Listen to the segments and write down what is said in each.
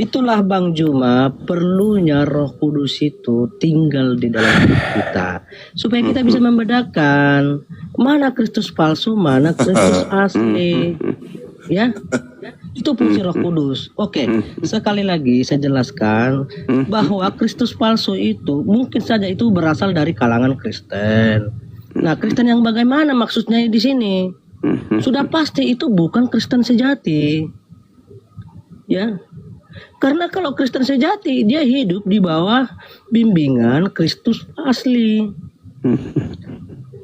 Itulah Bang Juma, perlunya Roh Kudus itu tinggal di dalam hidup kita, supaya kita bisa membedakan mana Kristus palsu, mana Kristus asli. Ya, itu fungsi Roh Kudus. Oke, sekali lagi saya jelaskan bahwa Kristus palsu itu mungkin saja itu berasal dari kalangan Kristen. Nah, Kristen yang bagaimana maksudnya di sini? Sudah pasti itu bukan Kristen sejati. Ya. Karena kalau Kristen sejati, dia hidup di bawah bimbingan Kristus asli.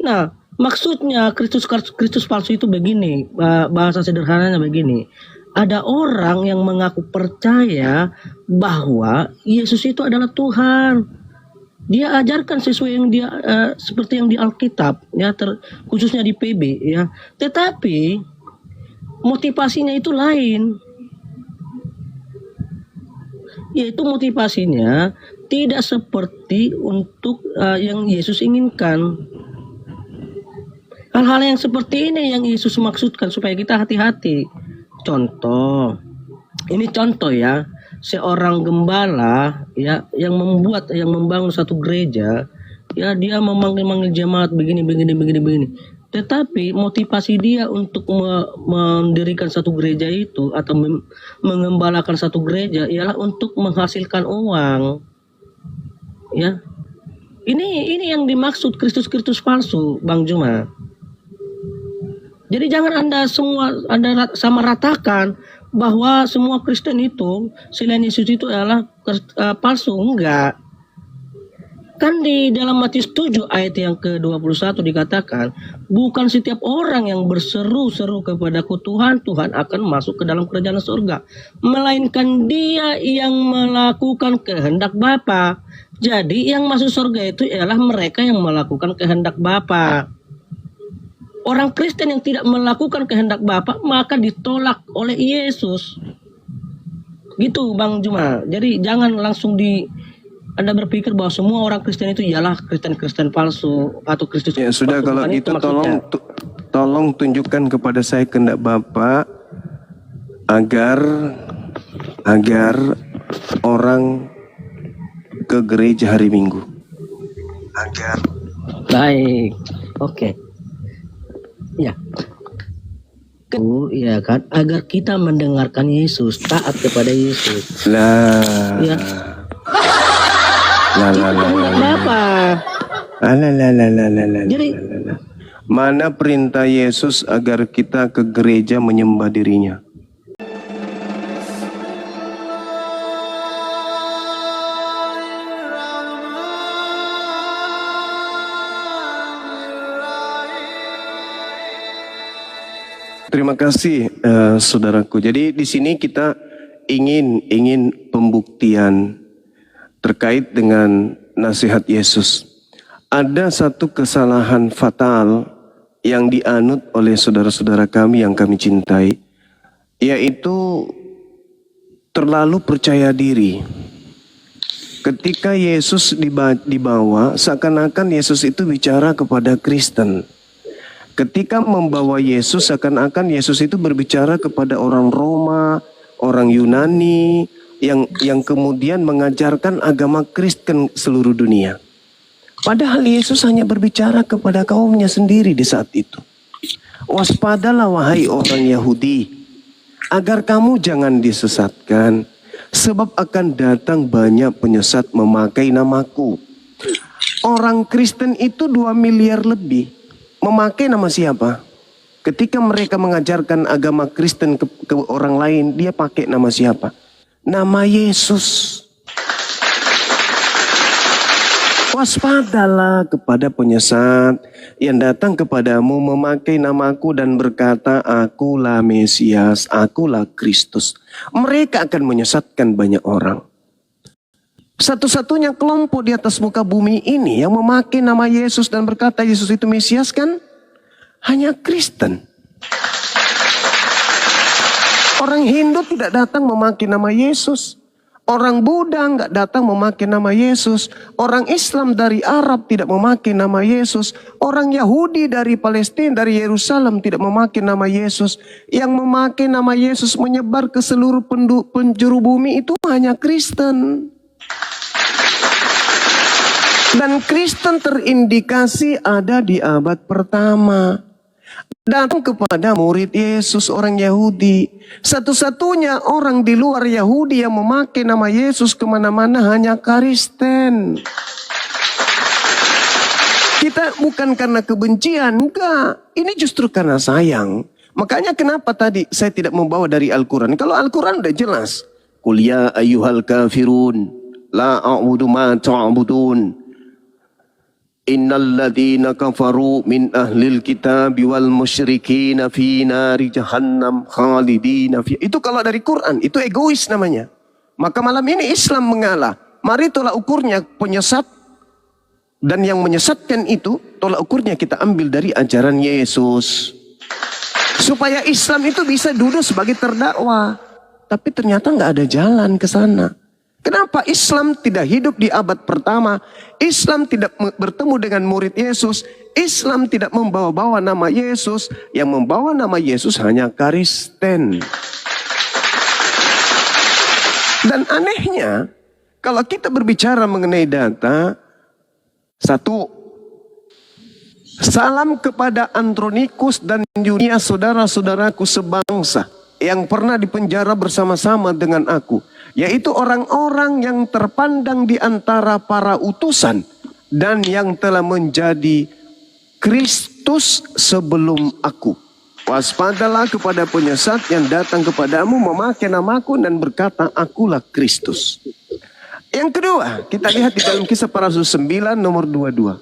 Nah, maksudnya Kristus palsu itu begini, bahasa sederhananya begini. Ada orang yang mengaku percaya bahwa Yesus itu adalah Tuhan. Dia ajarkan sesuai yang dia seperti yang di Alkitab, ya, khususnya di PB, ya. Tetapi motivasinya itu lain. Yaitu motivasinya tidak seperti untuk yang Yesus inginkan. Hal-hal yang seperti ini yang Yesus maksudkan supaya kita hati-hati. Contoh, ini contoh ya, seorang gembala ya yang membangun satu gereja, ya dia memanggil jemaat begini. Tetapi motivasi dia untuk mendirikan satu gereja itu atau mengembalakan satu gereja ialah untuk menghasilkan uang. Ya. Ini yang dimaksud Kristus palsu, Bang Juma. Jadi jangan Anda sama ratakan bahwa semua Kristen itu selain Yesus itu adalah palsu. Enggak. Kan di dalam Matius 7 ayat yang ke-21 dikatakan, bukan setiap orang yang berseru-seru kepadaku Tuhan, Tuhan akan masuk ke dalam kerajaan surga, melainkan dia yang melakukan kehendak Bapa. Jadi yang masuk surga itu ialah mereka yang melakukan kehendak Bapa. Orang Kristen yang tidak melakukan kehendak Bapa maka ditolak oleh Yesus. Gitu Bang Juma. Jadi jangan langsung Anda berpikir bahwa semua orang Kristen itu ialah Kristen palsu atau Kristus. Ya sudah, kalau gitu tolong tunjukkan kepada saya kehendak Bapak agar orang ke gereja hari Minggu. Baik, oke. Ya. Ya kan, agar kita mendengarkan Yesus, taat kepada Yesus. Ya. Jadi mana perintah Yesus agar kita ke gereja menyembah dirinya? Terima kasih saudaraku. Jadi di sini kita ingin pembuktian terkait dengan nasihat Yesus. Ada satu kesalahan fatal yang dianut oleh saudara-saudara kami yang kami cintai, yaitu terlalu percaya diri. Ketika Yesus dibawa, seakan-akan Yesus itu bicara kepada Kristen. Ketika membawa Yesus, seakan-akan Yesus itu berbicara kepada orang Roma, orang Yunani, yang kemudian mengajarkan agama Kristen seluruh dunia. Padahal Yesus hanya berbicara kepada kaumnya sendiri di saat itu. Waspadalah wahai orang Yahudi, agar kamu jangan disesatkan, sebab akan datang banyak penyesat memakai namaku. Orang Kristen itu 2 miliar lebih. Memakai nama siapa? Ketika mereka mengajarkan agama Kristen ke orang lain, dia pakai nama siapa? Nama Yesus. Waspadalah kepada penyesat yang datang kepadamu memakai namaku dan berkata, akulah Mesias, akulah Kristus. Mereka akan menyesatkan banyak orang. Satu-satunya kelompok di atas muka bumi ini yang memakai nama Yesus dan berkata Yesus itu Mesias kan hanya Kristen. Orang Hindu tidak datang memakai nama Yesus. Orang Buddha nggak datang memakai nama Yesus. Orang Islam dari Arab tidak memakai nama Yesus. Orang Yahudi dari Palestina, dari Yerusalem tidak memakai nama Yesus. Yang memakai nama Yesus menyebar ke seluruh penjuru bumi itu hanya Kristen. Dan Kristen terindikasi ada di abad pertama. Datang kepada murid Yesus orang Yahudi. Satu-satunya orang di luar Yahudi yang memakai nama Yesus kemana-mana hanya Kristen. Kita bukan karena kebencian, enggak. Ini justru karena sayang. Makanya kenapa tadi saya tidak membawa dari Al-Quran. Kalau Al-Quran udah jelas. Qul ya ayyuhal kafirun, la a'budu ma ta'budun. Innal ladzina kafaru min ahlil kitabi wal musyrikina fi nari jahannam khalidina fi. Itu kalau dari Quran, itu egois namanya. Maka malam ini Islam mengalah. Mari tolak ukurnya penyesat, dan yang menyesatkan itu tolak ukurnya kita ambil dari ajaran Yesus. Supaya Islam itu bisa duduk sebagai terdakwa. Tapi ternyata nggak ada jalan ke sana. Kenapa Islam tidak hidup di abad pertama? Islam tidak bertemu dengan murid Yesus. Islam tidak membawa-bawa nama Yesus. Yang membawa nama Yesus hanya Kristen. Dan anehnya, kalau kita berbicara mengenai data, satu, salam kepada Andronikus dan Yunia, saudara-saudaraku sebangsa yang pernah dipenjara bersama-sama dengan aku. Yaitu orang-orang yang terpandang di antara para utusan dan yang telah menjadi Kristus sebelum aku. Waspadalah kepada penyesat yang datang kepadamu memakai namaku dan berkata, akulah Kristus. Yang kedua, kita lihat di dalam Kisah Para Rasul 9 nomor 22.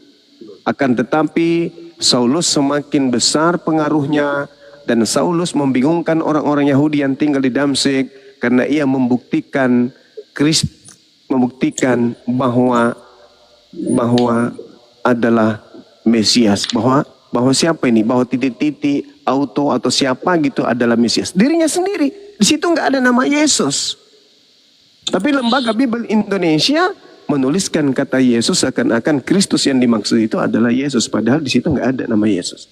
Akan tetapi Saulus semakin besar pengaruhnya dan Saulus membingungkan orang-orang Yahudi yang tinggal di Damsyik. Karena ia membuktikan bahwa adalah Mesias. Bahwa siapa ini? Bahwa titik-titik, auto atau siapa gitu adalah Mesias. Dirinya sendiri. Di situ nggak ada nama Yesus. Tapi Lembaga Bible Indonesia menuliskan kata Yesus seakan-akan Kristus yang dimaksud itu adalah Yesus. Padahal di situ nggak ada nama Yesus.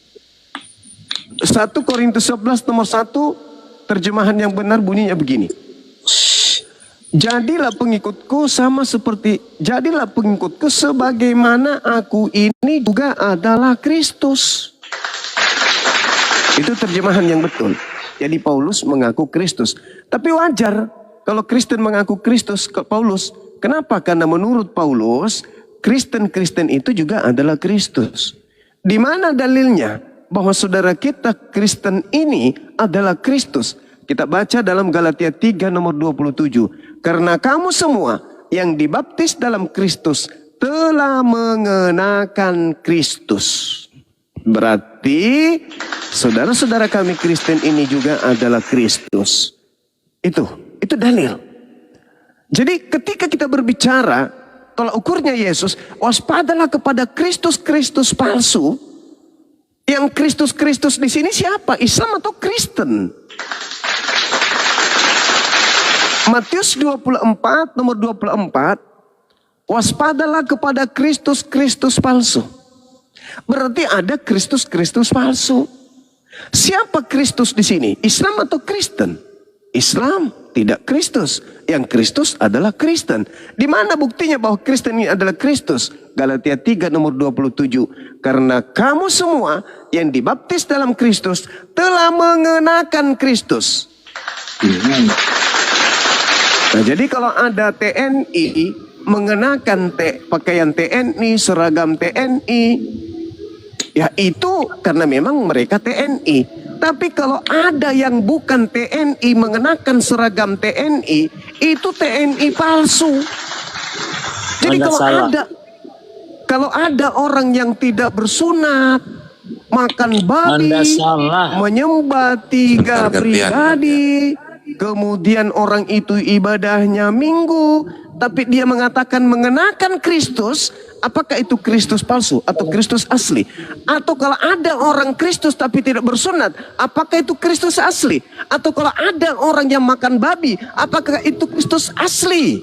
1 Korintus 11 nomor 1. Terjemahan yang benar bunyinya begini. Jadilah pengikutku sebagaimana aku ini juga adalah Kristus. Itu terjemahan yang betul. Jadi Paulus mengaku Kristus. Tapi wajar kalau Kristen mengaku Kristus ke Paulus. Kenapa? Karena menurut Paulus, Kristen itu juga adalah Kristus. Di mana dalilnya bahwa saudara kita Kristen ini adalah Kristus? Kita baca dalam Galatia 3 nomor 27. Karena kamu semua yang dibaptis dalam Kristus telah mengenakan Kristus. Berarti saudara-saudara kami Kristen ini juga adalah Kristus. Itu dalil. Jadi ketika kita berbicara tolak ukurnya Yesus, waspadalah kepada Kristus palsu. Yang Kristus di sini siapa? Islam atau Kristen? Matius 24 nomor 24, waspadalah kepada Kristus palsu. Berarti ada Kristus palsu. Siapa Kristus di sini? Islam atau Kristen? Islam, tidak Kristus. Yang Kristus adalah Kristen. Di mana buktinya bahwa Kristen ini adalah Kristus? Galatia 3 nomor 27. Karena kamu semua yang dibaptis dalam Kristus telah mengenakan Kristus. Nah, jadi kalau ada TNI mengenakan pakaian TNI, seragam TNI, ya itu karena memang mereka TNI. Tapi kalau ada yang bukan TNI mengenakan seragam TNI, itu TNI palsu. Jadi kalau ada orang yang tidak bersunat, makan babi, menyembah 3 pribadi, kemudian orang itu ibadahnya minggu, tapi dia mengatakan mengenakan Kristus, apakah itu Kristus palsu atau Kristus asli? Atau kalau ada orang Kristus tapi tidak bersunat, apakah itu Kristus asli? Atau kalau ada orang yang makan babi, apakah itu Kristus asli?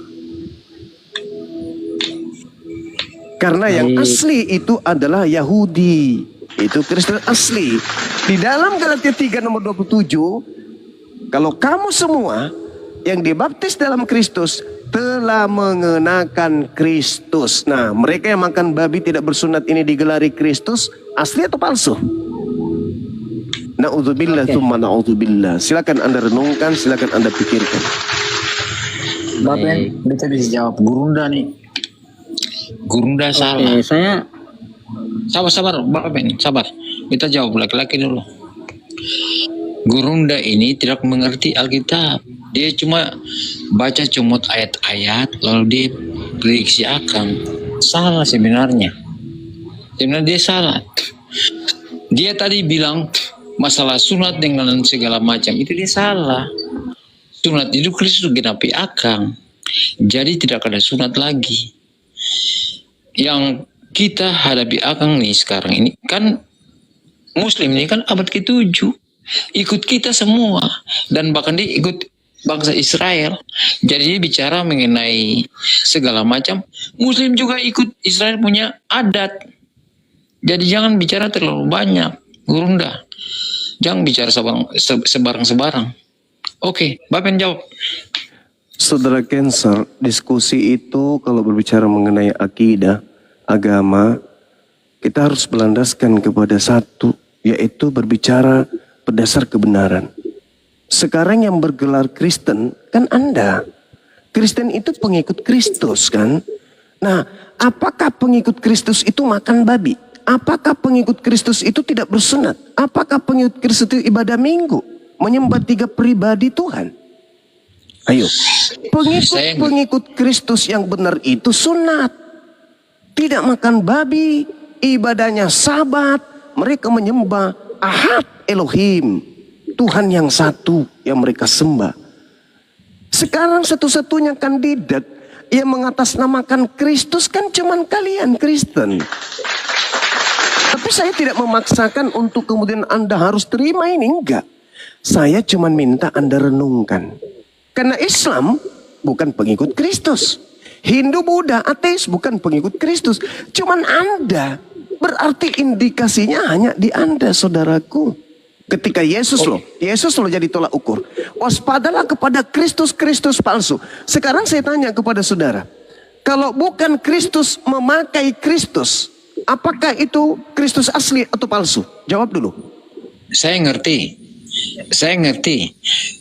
Karena yang asli itu adalah Yahudi. Itu Kristus asli. Di dalam Galatia 3 nomor 27, kalau kamu semua yang dibaptis dalam Kristus telah mengenakan Kristus. Nah, mereka yang makan babi tidak bersunat ini digelari Kristus, asli atau palsu? Na'udzubillah tsumma na'udzubillah. Silakan Anda renungkan, silakan Anda pikirkan. Bapak bisa jawab. Gurunda nih. Gurunda salah. Oke, saya Sabar, Bapak ini sabar. Kita jawab laki-laki dulu. Gurunda ini tidak mengerti Alkitab. Dia cuma baca comot ayat-ayat lalu dia prediksi akan. Salah sebenarnya. Sebenarnya dia salah. Dia tadi bilang masalah sunat dengan segala macam itu dia salah. Sunat itu Kristus genapi akang. Jadi tidak ada sunat lagi. Yang kita hadapi akang nih sekarang ini kan Muslim ini kan abad ke-7 ikut kita semua dan bahkan dia ikut bangsa Israel. Jadi dia bicara mengenai segala macam. Muslim juga ikut Israel punya adat. Jadi jangan bicara terlalu banyak, Gurunda. Jangan bicara sebarang-sebarang. Oke, Bapak jawab. Saudara Cancer, diskusi itu kalau berbicara mengenai akidah, agama, kita harus berlandaskan kepada satu, yaitu berbicara berdasar kebenaran. Sekarang yang bergelar Kristen kan Anda. Kristen itu pengikut Kristus kan. Nah, apakah pengikut Kristus itu makan babi? Apakah pengikut Kristus itu tidak bersunat? Apakah pengikut Kristus itu ibadah minggu? Menyembah 3 pribadi Tuhan? Ayo, pengikut Kristus yang benar itu sunat. Tidak makan babi, ibadahnya sabat. Mereka menyembah Ahad Elohim, Tuhan yang satu yang mereka sembah. Sekarang satu-satunya kandidat yang mengatasnamakan Kristus kan cuman kalian Kristen. Tapi saya tidak memaksakan untuk kemudian Anda harus terima ini, enggak. Saya cuman minta Anda renungkan. Karena Islam bukan pengikut Kristus. Hindu, Buddha, ateis bukan pengikut Kristus. Cuman Anda, berarti indikasinya hanya di Anda, saudaraku. Ketika Yesus loh jadi tolak ukur. Waspadalah kepada Kristus palsu. Sekarang saya tanya kepada saudara. Kalau bukan Kristus memakai Kristus, apakah itu Kristus asli atau palsu? Jawab dulu. Saya ngerti.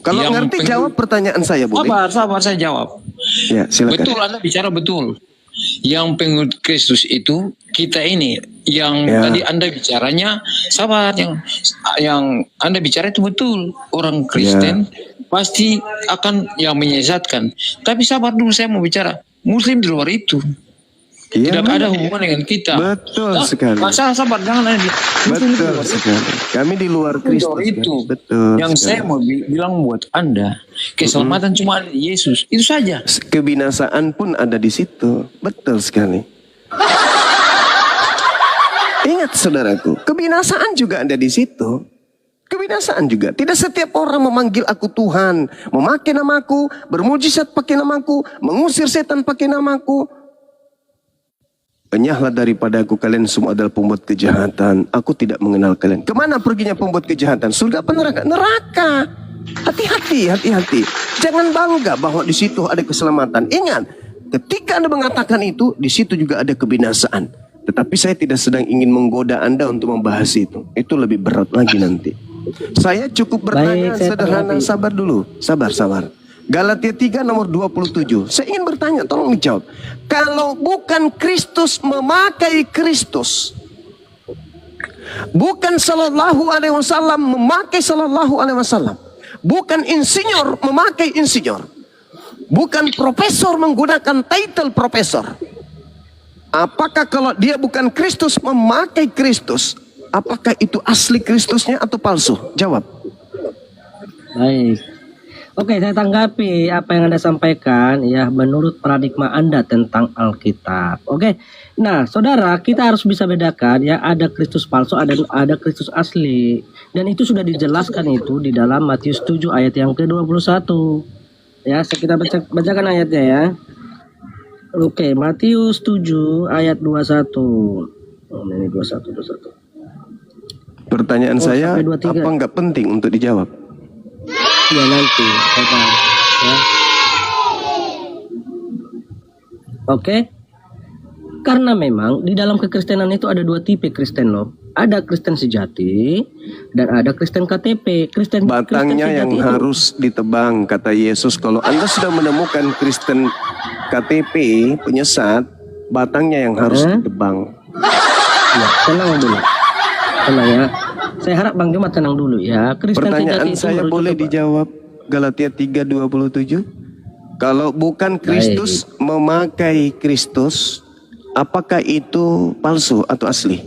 Kalau ngerti jawab pertanyaan saya, boleh? Sabar saya jawab. Ya, silakan. Betul, Anda bicara betul. Yang pengikut Kristus itu kita ini yang tadi Anda bicaranya sabar, yang Anda bicara itu betul. Orang Kristen pasti akan yang menyesatkan. Tapi sabar dulu, saya mau bicara. Muslim di luar itu. Tidak ada hubungan dengan kita. Betul sekali. Sabar, jangan ada. Betul sekali. Kami di luar Kristus. Itu. Betul. Yang sekali. saya mau bilang buat Anda, keselamatan cuma ada di Yesus. Itu saja. Kebinasaan pun ada di situ. Betul sekali. Ingat saudaraku, kebinasaan juga ada di situ. Kebinasaan juga. Tidak setiap orang memanggil aku Tuhan, memakai namaku, bermujizat pakai namaku, mengusir setan pakai namaku. Enyahlah daripada aku, kalian semua adalah pembuat kejahatan. Aku tidak mengenal kalian. Kemana perginya pembuat kejahatan? Surga apa neraka? Neraka. Hati-hati. Jangan bangga bahwa di situ ada keselamatan. Ingat, ketika Anda mengatakan itu, di situ juga ada kebinasaan. Tetapi saya tidak sedang ingin menggoda Anda untuk membahas itu. Itu lebih berat lagi nanti. Saya cukup bertanya sederhana. Sabar dulu. Sabar. Galatia 3 nomor 27. Saya ingin bertanya, tolong dijawab. Kalau bukan Kristus memakai Kristus, bukan sallallahu alaihi wasallam memakai sallallahu alaihi wasallam, bukan insinyur memakai insinyur, bukan profesor menggunakan title profesor, apakah kalau dia bukan Kristus memakai Kristus, apakah itu asli Kristusnya atau palsu? Jawab. baik. Oke, saya tanggapi apa yang Anda sampaikan ya menurut paradigma Anda tentang Alkitab. Oke. Nah, Saudara, kita harus bisa bedakan ya ada Kristus palsu, ada Kristus asli. Dan itu sudah dijelaskan itu di dalam Matius 7 ayat yang ke-21. Ya, kita bacakan ayatnya ya. Oke, Matius 7 ayat 21. Oh, ini 21. Pertanyaan saya, sampai 23. apa nggak penting untuk dijawab? Ya nanti kita ya. Oke. Karena memang di dalam kekristenan itu ada dua tipe Kristen loh. Ada Kristen sejati dan ada Kristen KTP. Batangnya yang itu, harus ditebang, kata Yesus. Kalau Anda sudah menemukan Kristen KTP penyesat, batangnya yang harus ditebang. Ya, tenang dulu. Tenang ya. Saya harap Bang Jumat tenang dulu ya. Kristen Pertanyaan sejati itu saya harus boleh ditebang. dijawab. Galatia 3:27. Kalau bukan Kristus memakai Kristus, apakah itu palsu atau asli?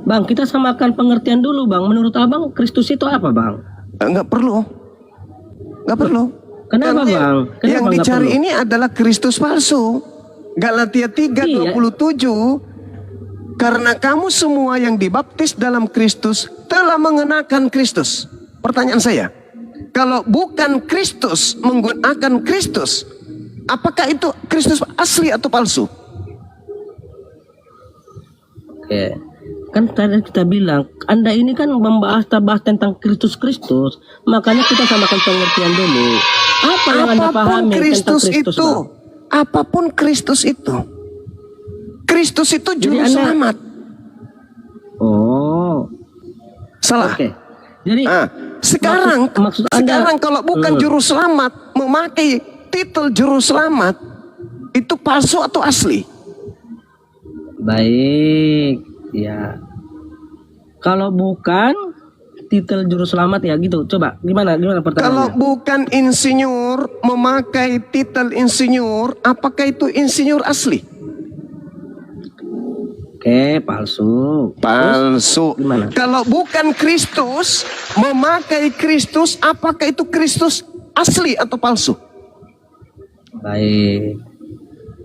Bang, kita samakan pengertian dulu Bang. Menurut Abang Kristus itu apa Bang? Enggak perlu. Enggak perlu. Kenapa Karena Bang? Kenapa yang nggak dicari perlu? ini adalah Kristus palsu. Galatia 3:27. Karena kamu semua yang dibaptis dalam Kristus telah mengenakan Kristus. Pertanyaan saya, kalau bukan Kristus menggunakan Kristus, apakah itu Kristus asli atau palsu? Oke. Kan tadi kita bilang, Anda ini kan membahas tentang Kristus, makanya kita samakan pengertian dulu. Apa yang Anda pahami Kristus tentang Kristus, itu, Bang? apapun Kristus itu, Kristus itu Jadi juru Anda- selamat. Oh, Salah. oke. Jadi Sekarang, maksud Anda- sekarang kalau bukan juru selamat memakai titel juru selamat, itu palsu atau asli? baik, ya. Kalau bukan titel juru selamat ya gitu. Coba gimana Kalau pertanyaannya? bukan insinyur memakai titel insinyur, apakah itu insinyur asli? Oke, palsu. Palsu. Gimana? Kalau bukan Kristus memakai Kristus, apakah itu Kristus asli atau palsu? Baik.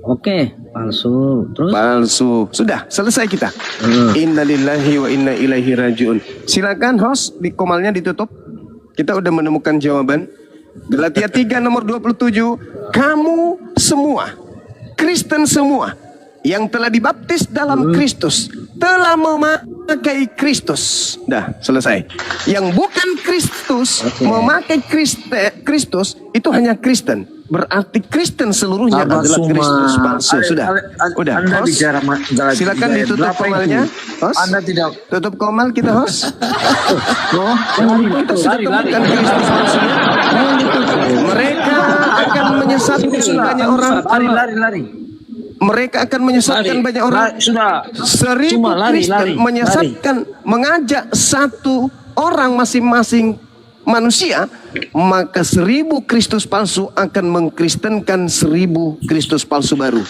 Oke, palsu. Terus? Palsu. Sudah, selesai kita. Innalillahi wa inna ilaihi rajiun. Silakan host, di komalnya ditutup. Kita udah menemukan jawaban. Galatia 3 nomor 27. Kamu semua, Kristen semua, yang telah dibaptis dalam Kristus, telah memakai Kristus. Dah, selesai. Yang bukan Kristus, memakai Kristus, itu hanya Kristen. Berarti Kristen seluruhnya Abah adalah Suma. Kristus palsu. Sudah. Udah, Anda host. bicara Silakan ditutup komalnya. Host. Anda tidak. Tutup komal kita, host. Oh, Kita sudah temukan Kristus palsunya. Mereka akan menyesatkan banyak orang. lari. Mereka akan menyesatkan banyak orang. Sudah. 1000 Cuma lari, Kristen lari, menyesatkan, mengajak satu orang masing-masing manusia, maka 1000 Kristus palsu akan mengkristenkan 1000 Kristus palsu baru.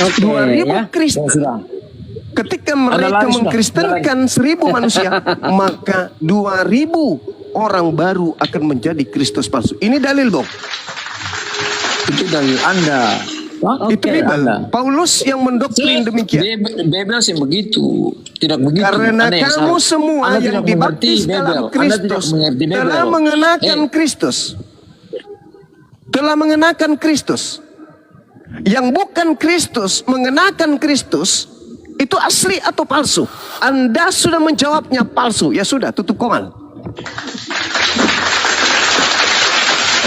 Oke, 2000 ya. Kristen. Sudah. Ketika mereka lari sudah. mengkristenkan 1000 manusia, maka 2000 orang baru akan menjadi Kristus palsu. Ini dalil, Bang. Itu dari Anda. Itu Bible. Paulus yang mendoktrin demikian. Bebel sih begitu. Tidak begitu. Karena Anda yang kamu salah. semua Anda yang tidak mengerti dibaptis Bebel. dalam Anda tidak Kristus mengerti Bebel. telah mengenakan Kristus. Telah mengenakan Kristus. Yang bukan Kristus mengenakan Kristus, itu asli atau palsu? Anda sudah menjawabnya palsu. Ya sudah, tutup komal.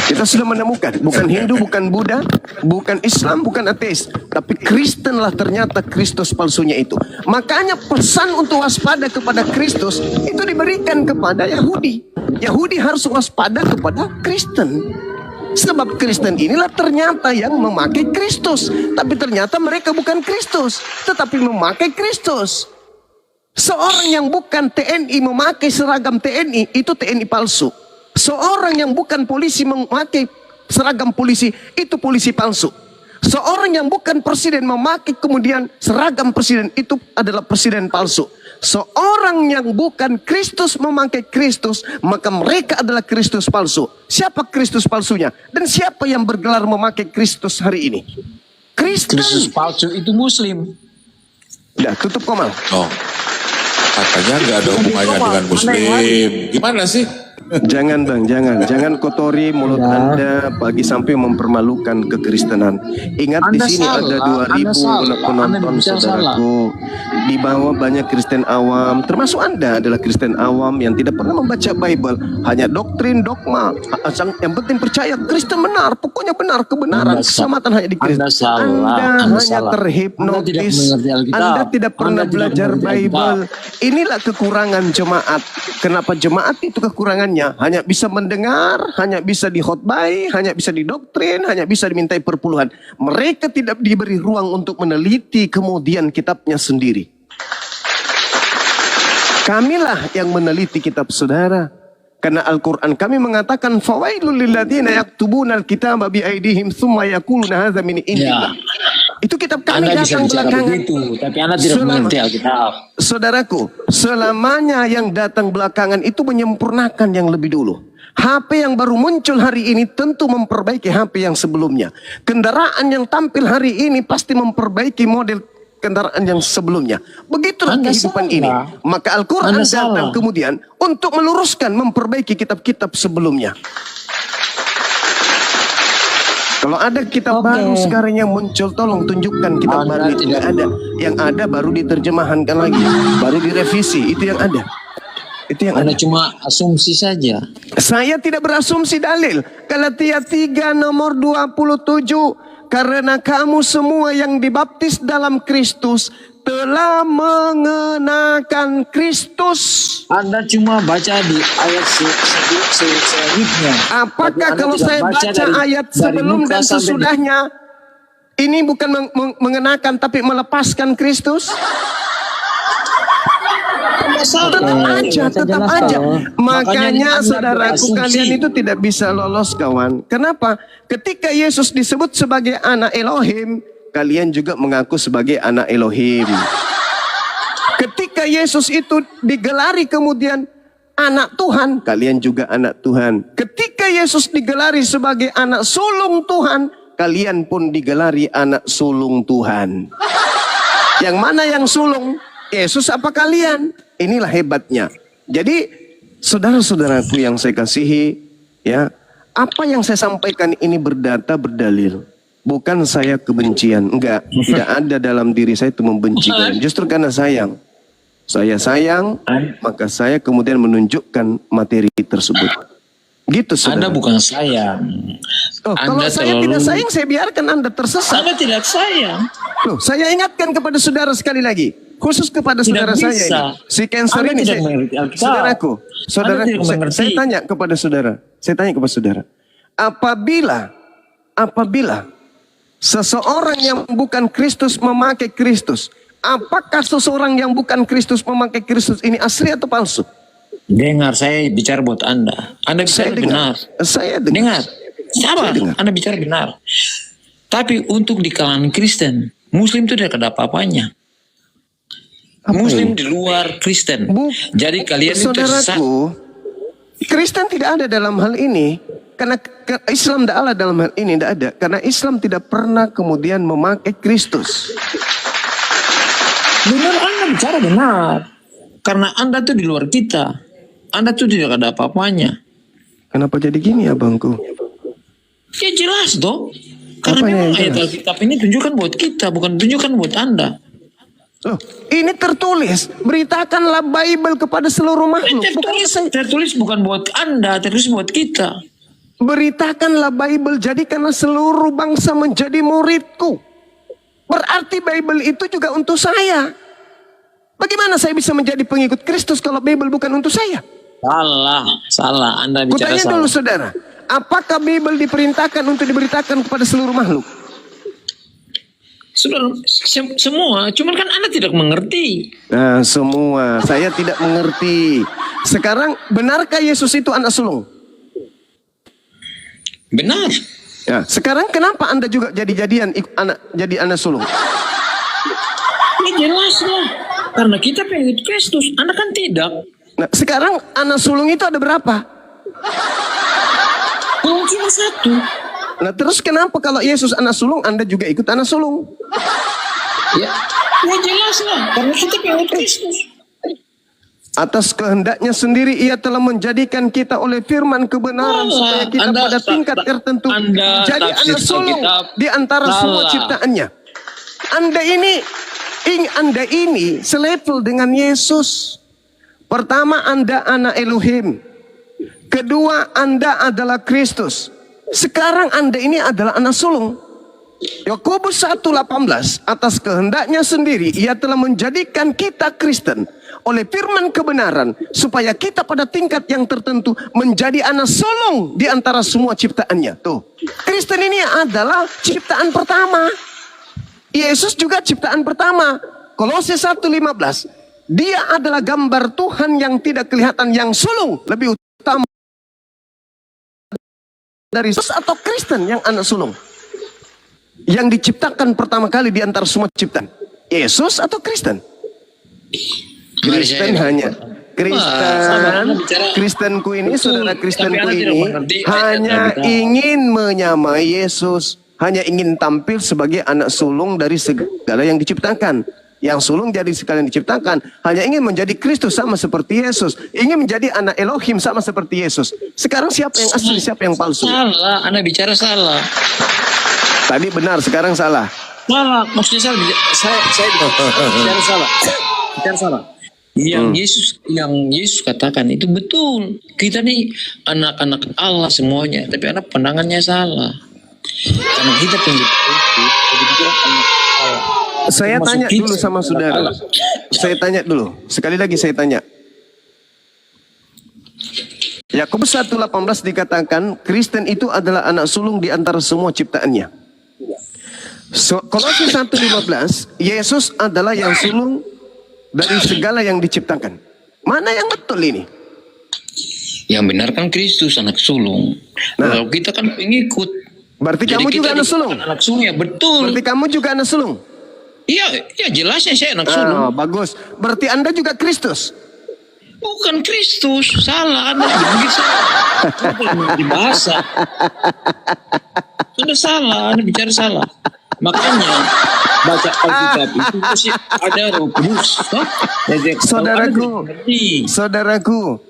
Kita sudah menemukan, bukan Hindu, bukan Buddha, bukan Islam, bukan ateis, tapi Kristen lah ternyata Kristus palsunya itu. Makanya pesan untuk waspada kepada Kristus itu diberikan kepada Yahudi. Yahudi harus waspada kepada Kristen. Sebab Kristen inilah ternyata yang memakai Kristus. Tapi ternyata mereka bukan Kristus, tetapi memakai Kristus. Seorang yang bukan TNI memakai seragam TNI, itu TNI palsu. Seorang yang bukan polisi memakai seragam polisi, itu polisi palsu. Seorang yang bukan presiden memakai kemudian seragam presiden, itu adalah presiden palsu. Seorang yang bukan Kristus memakai Kristus, maka mereka adalah Kristus palsu. Siapa Kristus palsunya? Dan siapa yang bergelar memakai Kristus hari ini? Kristen. Kristus palsu itu Muslim. Udah, tutup Komal. Oh, katanya nggak ada hubungannya dengan Muslim. Gimana sih? Jangan Bang, jangan kotori mulut Anda pagi sampai mempermalukan kekristenan. Ingat di Anda sini salah, ada Anda 2000 salah, Pak. penonton Anda bicara saudaraku. Di bawah banyak Kristen awam, termasuk Anda adalah Kristen awam yang tidak pernah membaca Bible, hanya doktrin dogma. Yang penting percaya Kristen benar, pokoknya benar, kebenaran, Anda keselamatan hanya di Kristus. Anda salah, Anda Anda hanya salah. terhipnotis. Anda tidak mengerti Alkitab. Anda tidak pernah Anda tidak belajar mengerti Bible. Inilah kekurangan jemaat. Kenapa jemaat itu kekurangannya? Hanya bisa mendengar, hanya bisa dikhotbai, hanya bisa didoktrin, hanya bisa dimintai perpuluhan. Mereka tidak diberi ruang untuk meneliti kemudian kitabnya sendiri. Kamilah yang meneliti kitab saudara. Karena Al-Quran kami mengatakan fawailul lilladzina yaktubuna al-kitaba bi aidihim tsumma yaquluna hadza min indillah. Itu kitab kami Anda bisa datang bicara belakangan. begitu, tapi Anda tidak mengerti Alkitab. Saudaraku, selamanya yang datang belakangan itu menyempurnakan yang lebih dulu. HP yang baru muncul hari ini tentu memperbaiki HP yang sebelumnya. Kendaraan yang tampil hari ini pasti memperbaiki model kendaraan yang sebelumnya. Begitulah Anda kehidupan salah. ini. Maka Al-Quran Anda datang salah. kemudian untuk meluruskan, memperbaiki kitab-kitab sebelumnya. Kalau ada kitab baru sekarang yang muncul, tolong tunjukkan kitab Anda baru itu. tidak Nggak ada. Yang ada baru diterjemahkan lagi, baru direvisi. Itu yang ada. Itu yang Anda ada. cuma asumsi saja. Saya tidak berasumsi dalil. Galatia 3 nomor 27. Karena kamu semua yang dibaptis dalam Kristus telah mengenakan Kristus. Anda cuma baca di ayat selanjutnya. Apakah Tapi Anda kalau tidak saya baca dari- ayat dari sebelum Lukas dan sampai di- sesudahnya, ini bukan mengenakan tapi melepaskan Kristus? Tetap aja, Saya tetap jelaskan, aja. loh. Makanya Anda saudaraku, berasumsi. kalian itu tidak bisa lolos kawan. Kenapa? Ketika Yesus disebut sebagai anak Elohim, kalian juga mengaku sebagai anak Elohim. Ketika Yesus itu digelari kemudian anak Tuhan, kalian juga anak Tuhan. Ketika Yesus digelari sebagai anak sulung Tuhan, kalian pun digelari anak sulung Tuhan. Yang mana yang sulung? Yesus apa kalian? Inilah hebatnya. Jadi saudara-saudaraku yang saya kasihi, ya, apa yang saya sampaikan ini berdata, berdalil. Bukan saya kebencian, enggak. Tidak ada dalam diri saya itu membenci kalian. Justru karena sayang. Saya sayang, maka saya kemudian menunjukkan materi tersebut. Gitu saudara. Anda bukan sayang. Oh, kalau Anda saya terlalu- tidak sayang, saya biarkan Anda tersesat. Anda tidak sayang. Loh, saya ingatkan kepada saudara sekali lagi, khusus kepada Tidak saudara bisa. saya ini. Si cancer Anda ini, tidak mengerti Alkitab. saudaraku, Anda tidak mengerti. saya tanya kepada saudara, apabila seseorang yang bukan Kristus memakai Kristus, apakah seseorang yang bukan Kristus memakai Kristus ini asli atau palsu? Dengar, saya bicara buat Anda. Anda bicara benar. Saya dengar. Dengar. Sabar, Saya dengar. Anda bicara benar. Tapi untuk di kalangan Kristen, Muslim itu tidak ada apa-apanya. Apa Muslim ini? di luar Kristen. Jadi kalian itu tersesat. Saudaraku, Kristen tidak ada dalam hal ini. Karena Islam tidak ada dalam hal ini, tidak ada. Karena Islam tidak pernah kemudian memakai Kristus. Benar, Anda bicara benar. Karena Anda tuh di luar kita. Anda tuh tidak ada apa-apanya. Kenapa jadi gini abangku? Ya jelas dong. Karena Apanya memang yang ayat jelas? Alkitab ini tunjukkan buat kita, bukan tunjukkan buat Anda. Loh, ini tertulis, beritakanlah Bible kepada seluruh makhluk. Tertulis bukan buat Anda, tertulis buat kita. Beritakanlah Bible, jadikanlah seluruh bangsa menjadi muridku. Berarti Bible itu juga untuk saya. Bagaimana saya bisa menjadi pengikut Kristus kalau Bible bukan untuk saya? Salah. Anda bicara Kutanya salah. dulu saudara, apakah Bible diperintahkan untuk diberitakan kepada seluruh makhluk? Sudah semua, cuman kan Anda tidak mengerti. Nah semua, saya tidak mengerti. Sekarang benarkah Yesus itu anak sulung? Benar. Ya, sekarang kenapa Anda juga jadi anak sulung? Ini jelas lah. Karena kita pengikut Kristus, Anda kan tidak. Nah, sekarang anak sulung itu ada berapa? Cuma satu. Nah, terus kenapa kalau Yesus anak sulung, Anda juga ikut anak sulung? Ya, ya jelas lah. Karena kita pengikut Kristus. Atas kehendaknya sendiri ia telah menjadikan kita oleh firman kebenaran supaya kita pada tingkat tertentu jadi anak sulung di antara semua ciptaannya. Anda ini selevel dengan Yesus. Pertama, Anda anak Elohim. Kedua, Anda adalah Kristus. Sekarang Anda ini adalah anak sulung. Yakobus 1:18, atas kehendaknya sendiri ia telah menjadikan kita Kristen oleh firman kebenaran supaya kita pada tingkat yang tertentu menjadi anak sulung di antara semua ciptaannya. Tuh, Kristen ini adalah ciptaan pertama. Yesus juga ciptaan pertama. Kolose 1:15, dia adalah gambar Tuhan yang tidak kelihatan, yang sulung, lebih utama dari Yesus atau Kristen yang anak sulung. Yang diciptakan pertama kali di antara semua ciptaan, Yesus atau Kristen? Kristen hanya Kristenku ini, saudara Kristenku ini hanya ingin menyamai Yesus, hanya ingin tampil sebagai anak sulung dari segala yang diciptakan. Yang sulung jadi segala yang diciptakan, hanya ingin menjadi Kristus sama seperti Yesus, ingin menjadi anak Elohim sama seperti Yesus. Sekarang siapa yang asli, siapa yang palsu? Salah, Anda bicara salah. Tadi benar, sekarang salah. Salah, maksudnya salah. Saya bicara salah. Bicara salah. Yang Yesus katakan itu betul. Kita nih anak-anak Allah semuanya, tapi anak pandangannya salah. Karena kita pengikut Kristus, jadi kita anak Allah. Saya tanya dulu sama saudara. Saya tanya dulu. Sekali lagi saya tanya. Yakobus 1:18 dikatakan Kristen itu adalah anak sulung di antara semua ciptaannya. Kolose 1:15, Yesus adalah yang sulung dari segala yang diciptakan. Mana yang betul ini? Yang benar kan Kristus anak sulung. Nah, kalau kita kan pengikut. Berarti Jadi kamu juga kita anak sulung? Anak sulung ya, betul. Berarti kamu juga anak sulung? Iya, ya jelasnya saya anak sulung. Oh, bagus. Berarti Anda juga Kristus? Bukan Kristus, salah Anda begitu salah. Di bahasa. Sudah salah, Anda bicara salah. Makanya baca Alkitab itu mesti ada Roh Kudus. Saudaraku,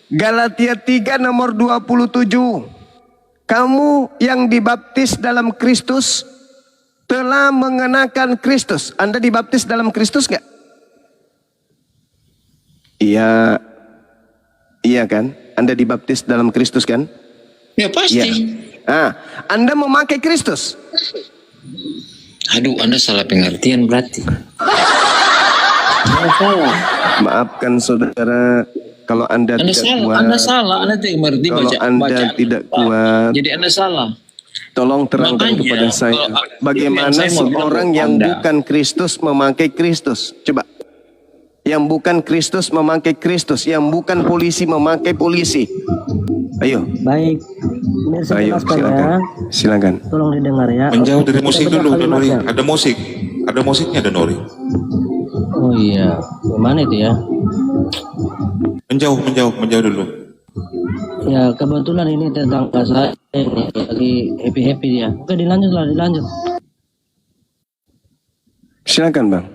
Galatia 3 nomor 27. Kamu yang dibaptis dalam Kristus telah mengenakan Kristus. Anda dibaptis dalam Kristus nggak? Iya, iya kan? Anda dibaptis dalam Kristus kan? Ya pasti. Ya. Anda memakai Kristus. Aduh, Anda salah pengertian berarti. Maafkan saudara, kalau Anda tidak salah, kuat. Anda salah, Anda tidak mengerti kalau Anda tidak kuat. Jadi Anda salah. Tolong terangkan kepada saya, bagaimana seorang yang bukan Kristus memakai Kristus? Coba. Yang bukan Kristus memakai Kristus, yang bukan polisi memakai polisi. Ayo. Baik. Ini saya Ayo, jelaskan silakan. ya. Silakan. Tolong didengar ya. Menjauh dari musik Kita dulu, bedah Nori. kalimatnya. Ada musik. Ada musiknya, ada Nori. Oh iya. Gimana itu ya? Menjauh dulu. Ya kebetulan ini tentang saya ini lagi happy dia. Oke, dilanjut. Silakan, Bang.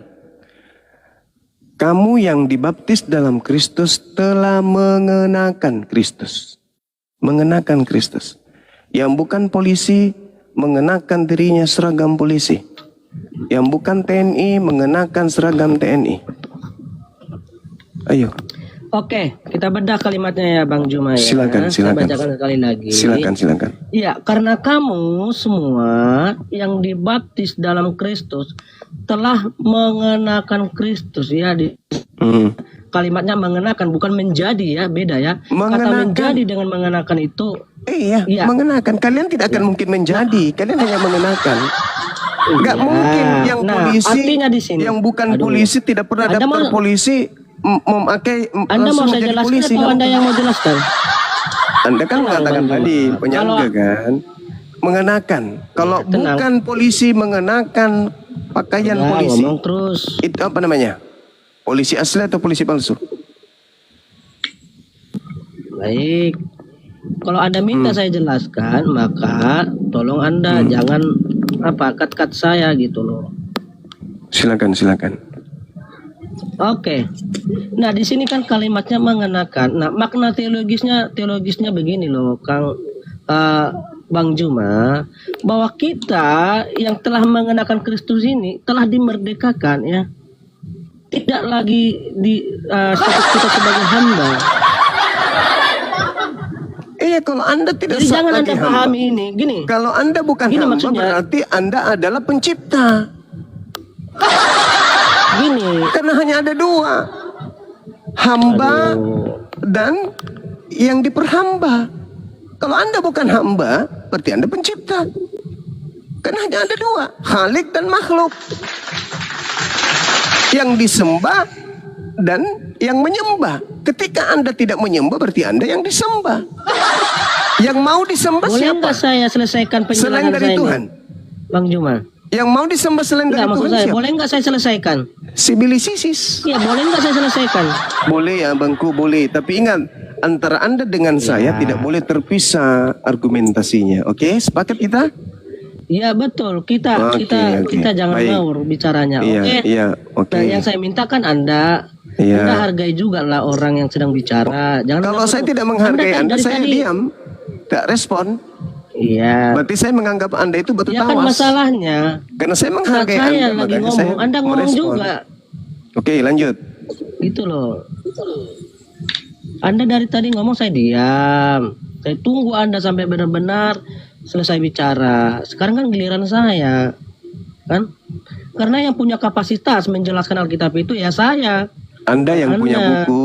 Kamu yang dibaptis dalam Kristus telah mengenakan Kristus. Mengenakan Kristus. Yang bukan polisi mengenakan dirinya seragam polisi. Yang bukan TNI mengenakan seragam TNI. Ayo. Oke, kita bedah kalimatnya ya Bang Juma ya. Silakan. Saya bacakan sekali lagi. Silakan. Iya, karena kamu semua yang dibaptis dalam Kristus telah mengenakan Kristus ya di kalimatnya mengenakan bukan menjadi ya, beda ya. Kata menjadi dengan mengenakan itu iya, mengenakan. Kalian tidak akan mungkin menjadi, kalian hanya mengenakan. Enggak mungkin yang polisi artinya di sini. Yang bukan polisi tidak pernah daftar polisi memakai Anda mau saya jelaskan polisi, atau Anda yang mau jelaskan? Anda kan mengatakan tadi penyangga kan mengenakan. Kalau bukan polisi mengenakan pakaian polisi. Ngomong terus. Itu apa namanya? Polisi asli atau polisi palsu? Baik. Kalau Anda minta saya jelaskan, maka tolong Anda jangan cut saya gitu loh. Silakan, silakan. Oke. Nah, di sini kan kalimatnya mengenakan. Nah, makna teologisnya begini loh, Bang Juma, bahwa kita yang telah mengenakan Kristus ini telah dimerdekakan ya. Tidak lagi di status kita sebagai hamba. Iya, kalau Anda tidak Jadi jangan lagi Anda hamba. pahami ini, gini. Kalau Anda bukan Gini hamba, maksudnya. berarti Anda adalah pencipta. Gini. Karena hanya ada dua. Hamba dan yang diperhamba. Kalau Anda bukan hamba, berarti Anda pencipta. Karena hanya ada dua. Khalik dan makhluk. Yang disembah dan yang menyembah. Ketika Anda tidak menyembah, berarti Anda yang disembah. Yang mau disembah Boleh siapa? nggak saya selesaikan Selain penjelasan dari saya Tuhan. ini, Bang Juma? Yang mau disembah selain dari Enggak, maksud Tuhan saya, siapa? boleh nggak saya selesaikan? Sibilisisis. Iya, boleh nggak saya selesaikan? Boleh ya Bangku, boleh. Tapi ingat, antara Anda dengan saya tidak boleh terpisah argumentasinya. Oke, sepakat kita? Iya betul. Kita Oke, oke. kita jangan Baik. ngawur bicaranya. Iya, Oke. iya, oke. Nah, yang saya minta kan Anda hargai juga lah orang yang sedang bicara. Jangan Kalau Anda- saya tidak menghargai kan Anda, dari saya tadi- diam. Tak respon. Iya. Berarti saya menganggap Anda itu batu Ya kan tawas. masalahnya. Karena saya Saat menghargai saya Anda, lagi makanya ngomong, saya Anda ngomong merespon. juga. Oke, lanjut. Gitu loh. Anda dari tadi ngomong saya diam. Saya tunggu Anda sampai benar-benar selesai bicara. Sekarang kan giliran saya. Kan? Karena yang punya kapasitas menjelaskan Alkitab itu ya saya. Anda yang punya Anda. buku,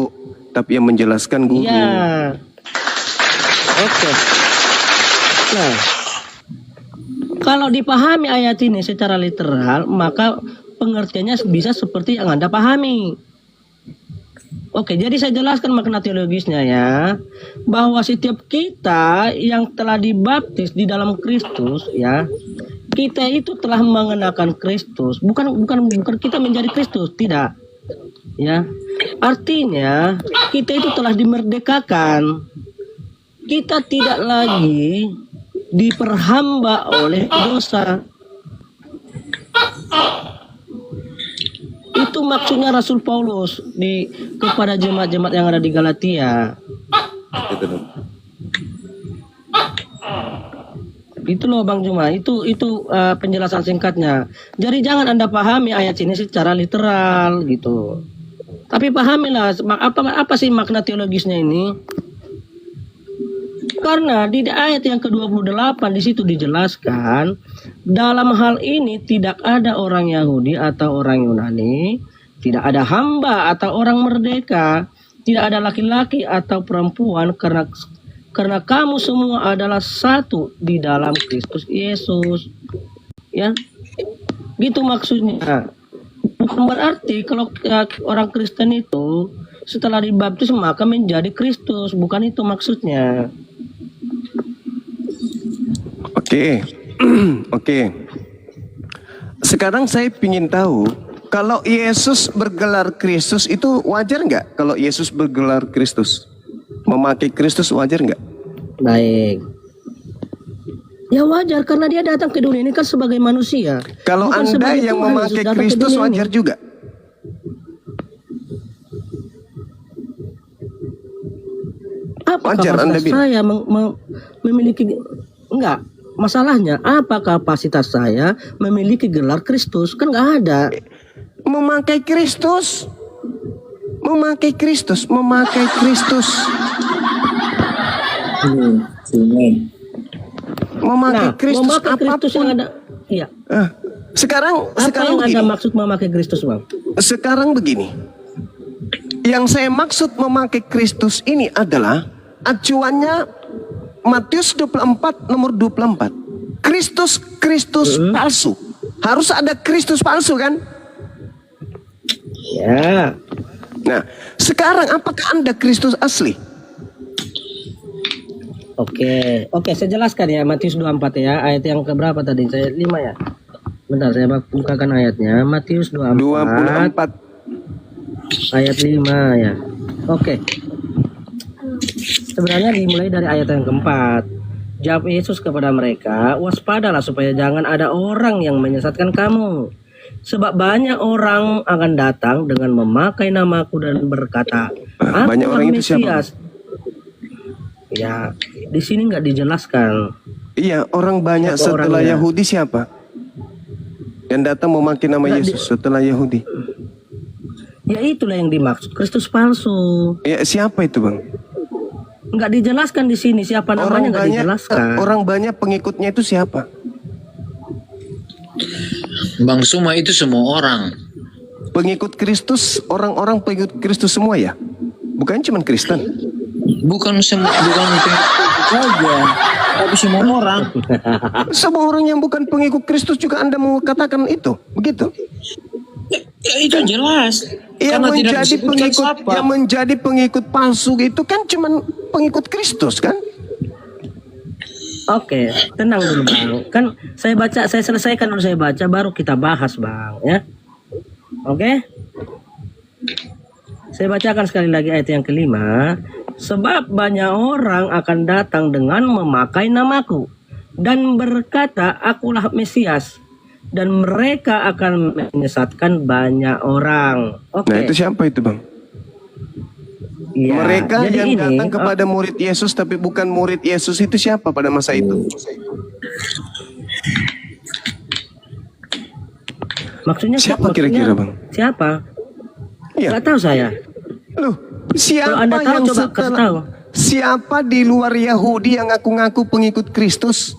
tapi yang menjelaskan guru. Iya. Oke. Nah, kalau dipahami ayat ini secara literal, maka pengertiannya bisa seperti yang Anda pahami. Oke, jadi saya jelaskan makna teologisnya ya, bahwa setiap kita yang telah dibaptis di dalam Kristus ya, kita itu telah mengenakan Kristus, bukan kita menjadi Kristus, tidak. Ya. Artinya kita itu telah dimerdekakan. Kita tidak lagi diperhamba oleh dosa. Itu maksudnya Rasul Paulus kepada jemaat-jemaat yang ada di Galatia. Itu loh Bang Juma, itu penjelasan singkatnya. Jadi jangan Anda pahami ayat ini secara literal gitu. Tapi pahamilah apa sih makna teologisnya ini? Karena di ayat yang ke-28 di situ dijelaskan, dalam hal ini tidak ada orang Yahudi atau orang Yunani, tidak ada hamba atau orang merdeka, tidak ada laki-laki atau perempuan, karena kamu semua adalah satu di dalam Kristus Yesus. Ya. Gitu maksudnya. Bukan berarti kalau orang Kristen itu setelah dibaptis maka menjadi Kristus, bukan itu maksudnya. Oke. Oke. Sekarang saya ingin tahu, kalau Yesus bergelar Kristus itu wajar nggak? Kalau Yesus bergelar Kristus, memakai Kristus wajar nggak? Baik. Ya wajar karena dia datang ke dunia ini kan sebagai manusia. Kalau Bukan Anda sebagai yang Tuhan Yesus memakai datang ke Kristus dunia ini. wajar juga? Apa Wajar Anda kapasitas bilang? saya memiliki enggak? Masalahnya apa kapasitas saya memiliki gelar Kristus? Kan nggak ada. Memakai Kristus. Memakai Kristus, memakai Kristus. Memakai Nah, Kristus memakai Kristus yang apapun. ada. Iya. Sekarang Apa yang Anda begini. maksud memakai Kristus, Bang? Sekarang begini. Yang saya maksud memakai Kristus ini adalah acuannya Matius 24 nomor 24. Kristus palsu. Harus ada Kristus palsu kan? Ya. Nah, sekarang apakah Anda Kristus asli? Oke, saya jelaskan ya Matius 24 ya, ayat yang keberapa tadi? Saya 5 ya. Bentar saya bukakan ayatnya. Matius 24. 24. ayat 5 ya. Oke. Sebenarnya dimulai dari ayat yang keempat. Jawab Yesus kepada mereka, waspadalah supaya jangan ada orang yang menyesatkan kamu. Sebab banyak orang akan datang dengan memakai namaku dan berkata, Banyak "Akulah orang itu siapa? Mesias." Ya, di sini nggak dijelaskan. Iya, orang banyak Siapa setelah orangnya? Yahudi siapa? Yang datang memakai nama Nggak Yesus setelah Yahudi. Ya itulah yang dimaksud Kristus palsu. Ya, siapa itu, Bang? Nggak dijelaskan di sini siapa namanya, nggak dijelaskan. orang banyak pengikutnya itu siapa? Bang Suma itu semua orang. Pengikut Kristus, orang-orang pengikut Kristus semua ya? Bukan cuma Kristen. Bukan semua, bukan saja, tapi semua orang. Semua orang yang bukan pengikut Kristus juga Anda mau katakan itu, begitu? Ya, itu jelas. Yang Karena tidak menjadi disebutkan pengikut, siapa. yang menjadi pengikut palsu itu kan cuma pengikut Kristus kan? Oke, tenang dulu Bang. Kan saya baca, saya selesaikan dulu saya baca, baru kita bahas Bang ya. Oke? Saya bacakan sekali lagi ayat yang kelima. Sebab banyak orang akan datang dengan memakai namaku dan berkata, akulah Mesias. Dan mereka akan menyesatkan banyak orang. Oke. Nah itu siapa itu Bang? Iya, Mereka jadi yang ini, datang kepada murid Yesus tapi bukan murid Yesus itu siapa pada masa itu? maksudnya Siapa kira-kira, Bang? Siapa? Iya. Nggak tahu saya. Loh, siapa Kalau Anda tahu, yang coba kasih tahu. Siapa di luar Yahudi yang ngaku-ngaku pengikut Kristus?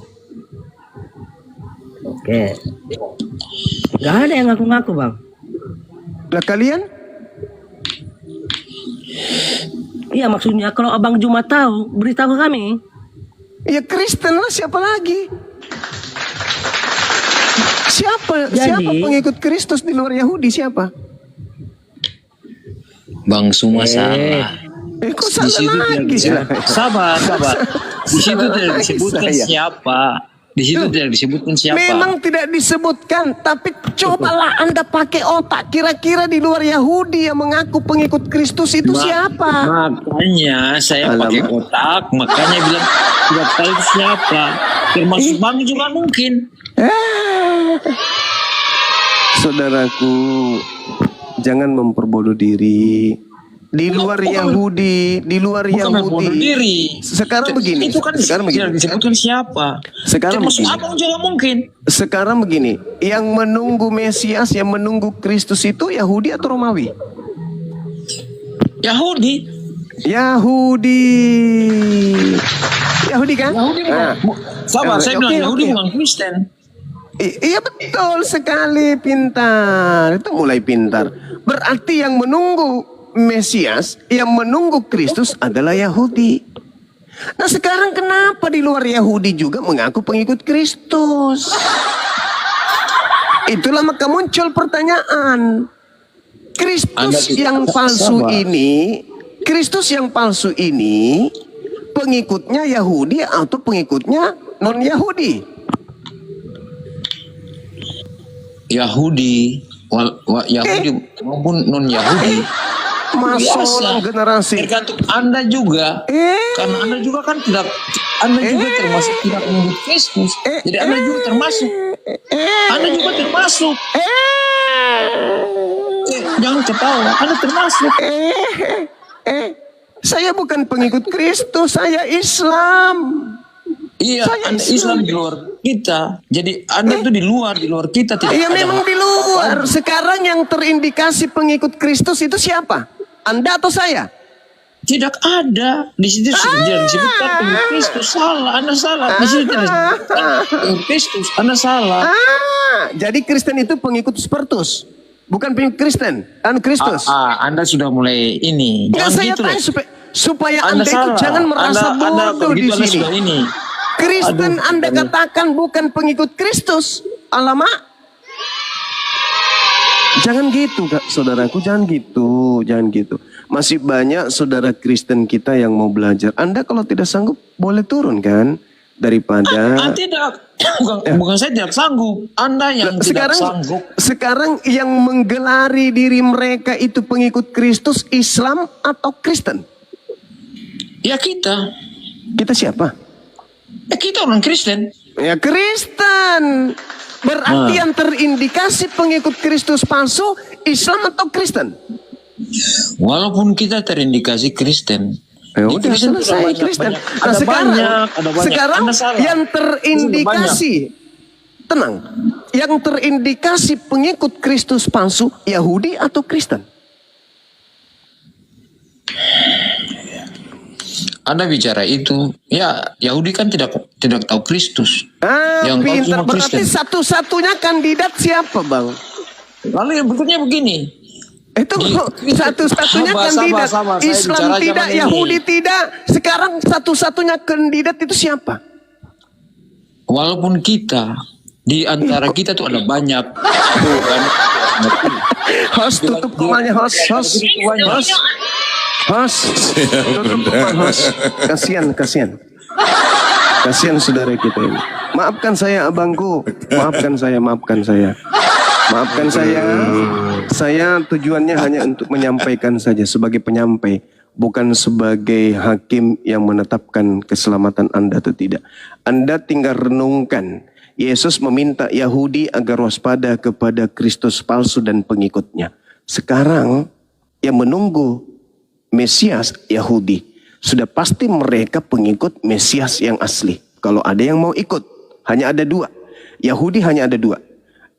Oke. Nggak ada yang ngaku-ngaku Bang. Lah kalian? Iya maksudnya kalau Abang Juma tahu, beritahu kami. Ya Kristen lah, siapa lagi? Siapa pengikut Kristus di luar Yahudi siapa? Bang Suma salah. Kok Di situ salah tidak lagi? sabar. Di situ tidak disebutkan Saya. siapa. Di situ tidak disebutkan siapa. Memang tidak disebutkan, tapi cobalah Anda pakai otak. Kira-kira di luar Yahudi yang mengaku pengikut Kristus itu siapa? Makanya saya Alamak. pakai otak, makanya bilang tidak tahu itu siapa. Termasuk Bang juga mungkin. Saudaraku, jangan memperbodoh diri. Di luar Yahudi, Bukan membunuh diri. Sekarang begini. Itu kan Sekarang begini. tidak disebutkan siapa. Sekarang Termasuk begini. Abang juga mungkin. Sekarang begini, yang menunggu Mesias, yang menunggu Kristus itu Yahudi atau Romawi? Yahudi. Yahudi kan? Yahudi Nah, sabar, saya oke, bilang Yahudi oke. bukan Kristen. Iya betul sekali, pintar. Itu mulai pintar. Berarti yang menunggu Mesias, yang menunggu Kristus adalah Yahudi. Nah sekarang kenapa di luar Yahudi juga mengaku pengikut Kristus? Itulah maka muncul pertanyaan. Kristus yang palsu ini, Kristus yang palsu ini, pengikutnya Yahudi atau pengikutnya non-Yahudi? Yahudi, Yahudi maupun non Yahudi. Masuk generasi. Tergantung Anda juga. Karena Anda juga kan tidak, Anda juga termasuk tidak mengikut Kristus. Jadi Anda juga termasuk. Anda juga termasuk. Jangan ketawa, Anda termasuk. Saya bukan pengikut Kristus, saya Islam. Iya, Saya Anda Islam di luar kita. Jadi Anda itu di luar kita tidak. Iya ada memang di luar. Sekarang yang terindikasi pengikut Kristus itu siapa? Anda atau saya? Tidak ada. Di situ tidak disebutkan pengikut Kristus. Salah, Anda salah. Di situ tidak disebutkan pengikut Kristus. Anda salah. Jadi Kristen itu pengikut Spartus, bukan pengikut Kristen, Kristus. Anda sudah mulai ini. Ya, Jangan saya gitu loh. tanya supaya Anda Anda itu salah. jangan merasa Anda bodoh di begitu Anda sini. sudah ini. Kristen Aduh, Anda katakan bukan pengikut Kristus. Alamak. Jangan gitu, Kak, saudaraku, jangan gitu. Masih banyak saudara Kristen kita yang mau belajar. Anda kalau tidak sanggup boleh turun kan? daripada Tidak, bukan saya tidak sanggup. Anda yang tidak sanggup. sekarang yang menggelari diri mereka itu pengikut Kristus, Islam atau Kristen? Ya kita. Kita siapa? Ya kita orang Kristen. Ya Kristen. Berarti yang terindikasi pengikut Kristus palsu Islam atau Kristen? Walaupun kita terindikasi Kristen. Ya Di udah Kristen selesai banyak- Kristen. banyak- Nah, ada sekarang banyak. sekarang Anda salah. yang terindikasi tenang, yang terindikasi pengikut Kristus palsu Yahudi atau Kristen? Anda bicara itu, ya Yahudi kan tidak tahu Kristus. Yang tahu Pintar. cuma Berarti Kristen. satu-satunya kandidat siapa, Bang? Lalu yang berikutnya begini. Itu satu-satunya kandidat. Sabar, saya Islam bicara tidak, zaman ini. Yahudi tidak. Sekarang satu-satunya kandidat itu siapa? Walaupun kita di antara kita tuh ada banyak, tuh kan. Host, tutup kepalanya, host. Tutup kepala, host. Kasihan. Kasihan saudara kita ini. Maafkan saya abangku. Maafkan saya. Saya tujuannya hanya untuk menyampaikan saja sebagai penyampai, bukan sebagai hakim yang menetapkan keselamatan Anda atau tidak. Anda tinggal renungkan. Yesus meminta Yahudi agar waspada kepada Kristus palsu dan pengikutnya. Sekarang yang menunggu Mesias Yahudi. Sudah pasti mereka pengikut Mesias yang asli. Kalau ada yang mau ikut, hanya ada dua. Yahudi hanya ada dua.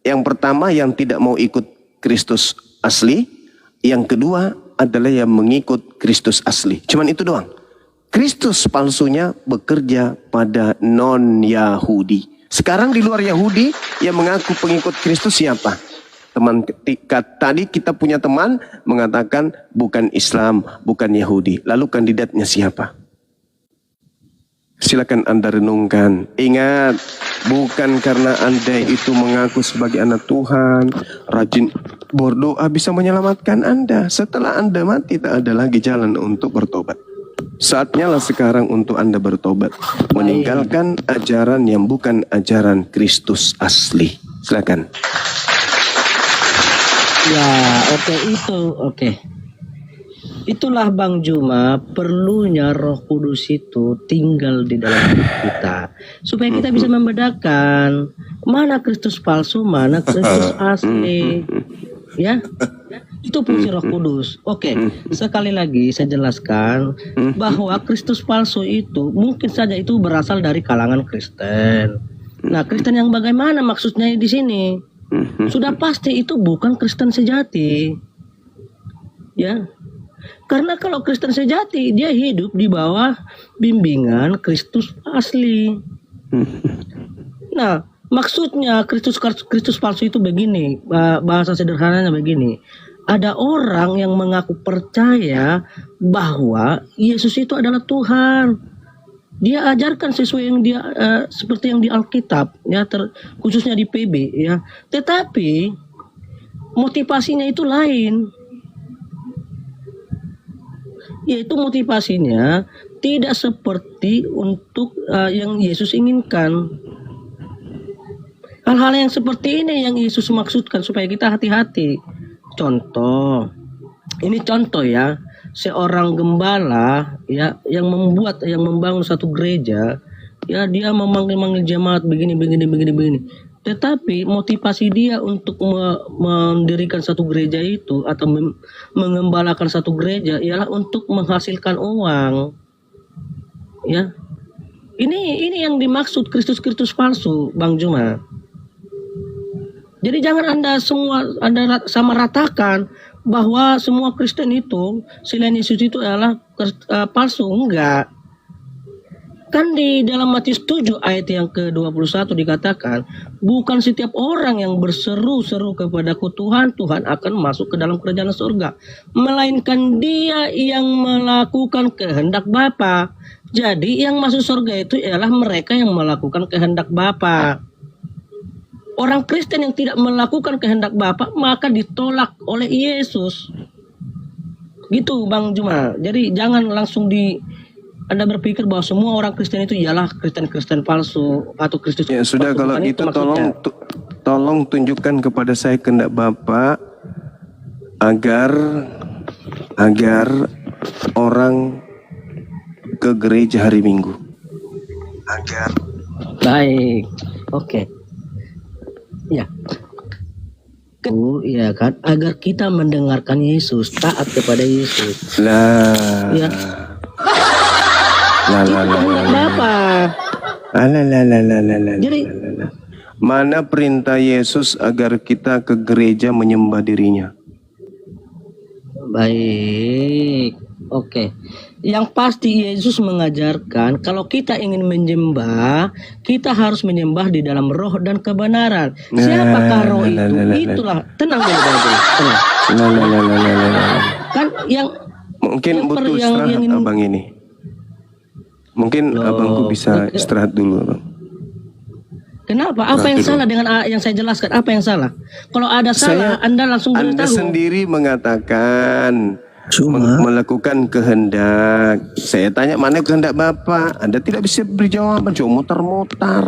Yang pertama yang tidak mau ikut Kristus asli. Yang kedua adalah yang mengikut Kristus asli. Cuman itu doang. Kristus palsunya bekerja pada non-Yahudi. Sekarang di luar Yahudi yang mengaku pengikut Kristus siapa? Tadi kita punya teman mengatakan bukan Islam, bukan Yahudi. Lalu kandidatnya siapa? Silakan Anda renungkan. Ingat, bukan karena Anda itu mengaku sebagai anak Tuhan, rajin berdoa bisa menyelamatkan Anda. Setelah Anda mati tak ada lagi jalan untuk bertobat. Saatnya lah sekarang untuk Anda bertobat, meninggalkan ajaran yang bukan ajaran Kristus asli. Silakan. Ya, oke. Itulah Bang Juma, perlunya Roh Kudus itu tinggal di dalam hidup kita supaya kita bisa membedakan mana Kristus palsu, mana Kristus asli. Ya. Itu fungsi Roh Kudus. Oke, sekali lagi saya jelaskan bahwa Kristus palsu itu mungkin saja itu berasal dari kalangan Kristen. Nah, Kristen yang bagaimana maksudnya di sini? Sudah pasti itu bukan Kristen sejati. Ya. Karena kalau Kristen sejati, dia hidup di bawah bimbingan Kristus asli. Nah, maksudnya Kristus palsu itu begini, bahasa sederhananya begini. Ada orang yang mengaku percaya bahwa Yesus itu adalah Tuhan. Dia ajarkan sesuai yang dia seperti yang di Alkitab, ya, khususnya di PB, ya. Tetapi motivasinya itu lain. Yaitu motivasinya tidak seperti untuk yang Yesus inginkan. Hal-hal yang seperti ini yang Yesus maksudkan supaya kita hati-hati. Contoh, ini contoh ya, seorang gembala ya yang membangun satu gereja, ya dia memanggil jemaat begini. Tetapi motivasi dia untuk mendirikan satu gereja itu atau mengembalakan satu gereja ialah untuk menghasilkan uang. Ya. Ini yang dimaksud Kristus palsu, Bang Juma. Jadi jangan Anda sama ratakan bahwa semua Kristen itu selain Yesus itu adalah palsu. Enggak. Kan di dalam Matius 7 ayat yang ke-21 dikatakan, bukan setiap orang yang berseru-seru kepadaku Tuhan akan masuk ke dalam kerajaan surga, melainkan dia yang melakukan kehendak Bapa. Jadi yang masuk surga itu ialah mereka yang melakukan kehendak Bapa. Orang Kristen yang tidak melakukan kehendak Bapa maka ditolak oleh Yesus. Gitu Bang Juma. Jadi jangan langsung Anda berpikir bahwa semua orang Kristen itu ialah Kristen palsu atau Kristus Ya sudah, palsu. kalau Bukan gitu maksudnya. tolong tunjukkan kepada saya kehendak Bapak agar orang ke gereja hari Minggu. Baik, oke. Ya. Ya kan, agar kita mendengarkan Yesus, taat kepada Yesus. Lah. Ya. Lah. Bapak. Jadi Mana perintah Yesus agar kita ke gereja menyembah dirinya? baik, oke. Yang pasti Yesus mengajarkan kalau kita ingin menyembah, kita harus menyembah di dalam roh dan kebenaran. Siapakah roh itu? Itulah, tenang dulu, tenang. Lah. Kan yang Mungkin Yang butuh yang istirahat ingin- abang ini. Mungkin Loh, abangku bisa oke. istirahat dulu, abang. kenapa? Apa yang salah dengan yang saya jelaskan? Apa yang salah? Kalau ada salah, Anda langsung Anda beritahu. sendiri mengatakan Cuma melakukan kehendak. Saya tanya mana kehendak Bapak? Anda tidak bisa beri jawaban, cuma muter-muter.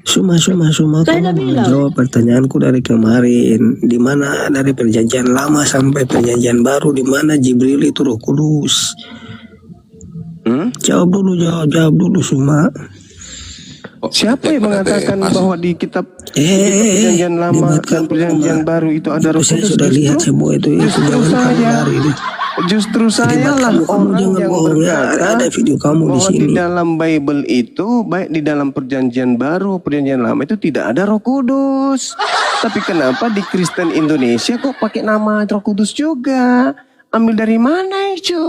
Suma Saya kamu udah bilang. menjawab pertanyaanku dari kemarin. Di mana dari perjanjian lama sampai perjanjian baru, di mana Jibril itu Roh Kudus? Jawab dulu Suma. Siapa yang mengatakan bahwa di kitab perjanjian lama dan perjanjian baru itu ada Roh Saya Kudus? sudah lihat semua itu Justru jangan kamu saya, lari deh. justru saya lah Kamu orang jangan yang bohong ya. berkata Ada video kamu di bahwa di sini. dalam Bible itu, baik di dalam perjanjian baru, perjanjian lama itu tidak ada Roh Kudus. Tapi kenapa di Kristen Indonesia kok pakai nama Roh Kudus juga? Ambil dari mana itu?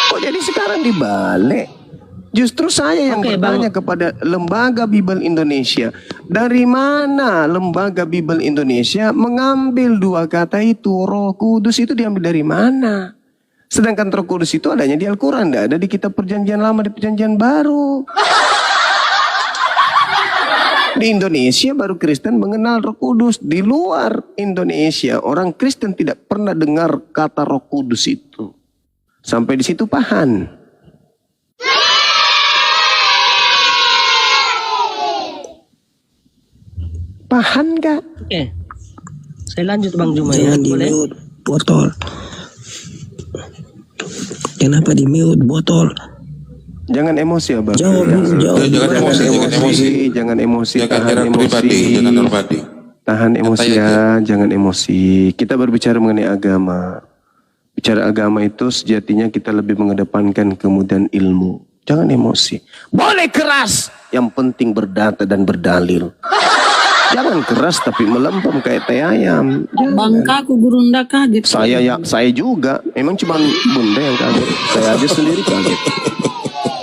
Kok jadi sekarang dibalik? Justru saya yang Oke, bertanya kepada Lembaga Bible Indonesia, dari mana Lembaga Bible Indonesia mengambil dua kata itu? Roh Kudus itu diambil dari mana? Sedangkan Roh Kudus itu adanya di Al-Quran, tidak ada di kitab perjanjian lama, di perjanjian baru. Di Indonesia baru Kristen mengenal Roh Kudus. Di luar Indonesia orang Kristen tidak pernah dengar kata Roh Kudus itu. Sampai di situ paham. Paham gak? Oke. Saya lanjut Bang Juma ya. Jangan di Boleh? mute botol. Kenapa di mute botol? Jangan emosi abang. Jawab dulu, jawab. Jangan emosi, jangan emosi. Jangan emosi. Jangan Tahan nyerang pribadi, emosi. jangan pribadi. Tahan emosi Santai ya, jangan emosi. Kita berbicara mengenai agama. Bicara agama itu sejatinya kita lebih mengedepankan kemudahan ilmu. Jangan emosi. Boleh keras, yang penting berdata dan berdalil. Jangan keras tapi melempem kayak teh ayam. Jangan. Bangkaku gurunda kaget. Saya juga. Memang cuma bunda yang kaget. Saya aja sendiri kaget.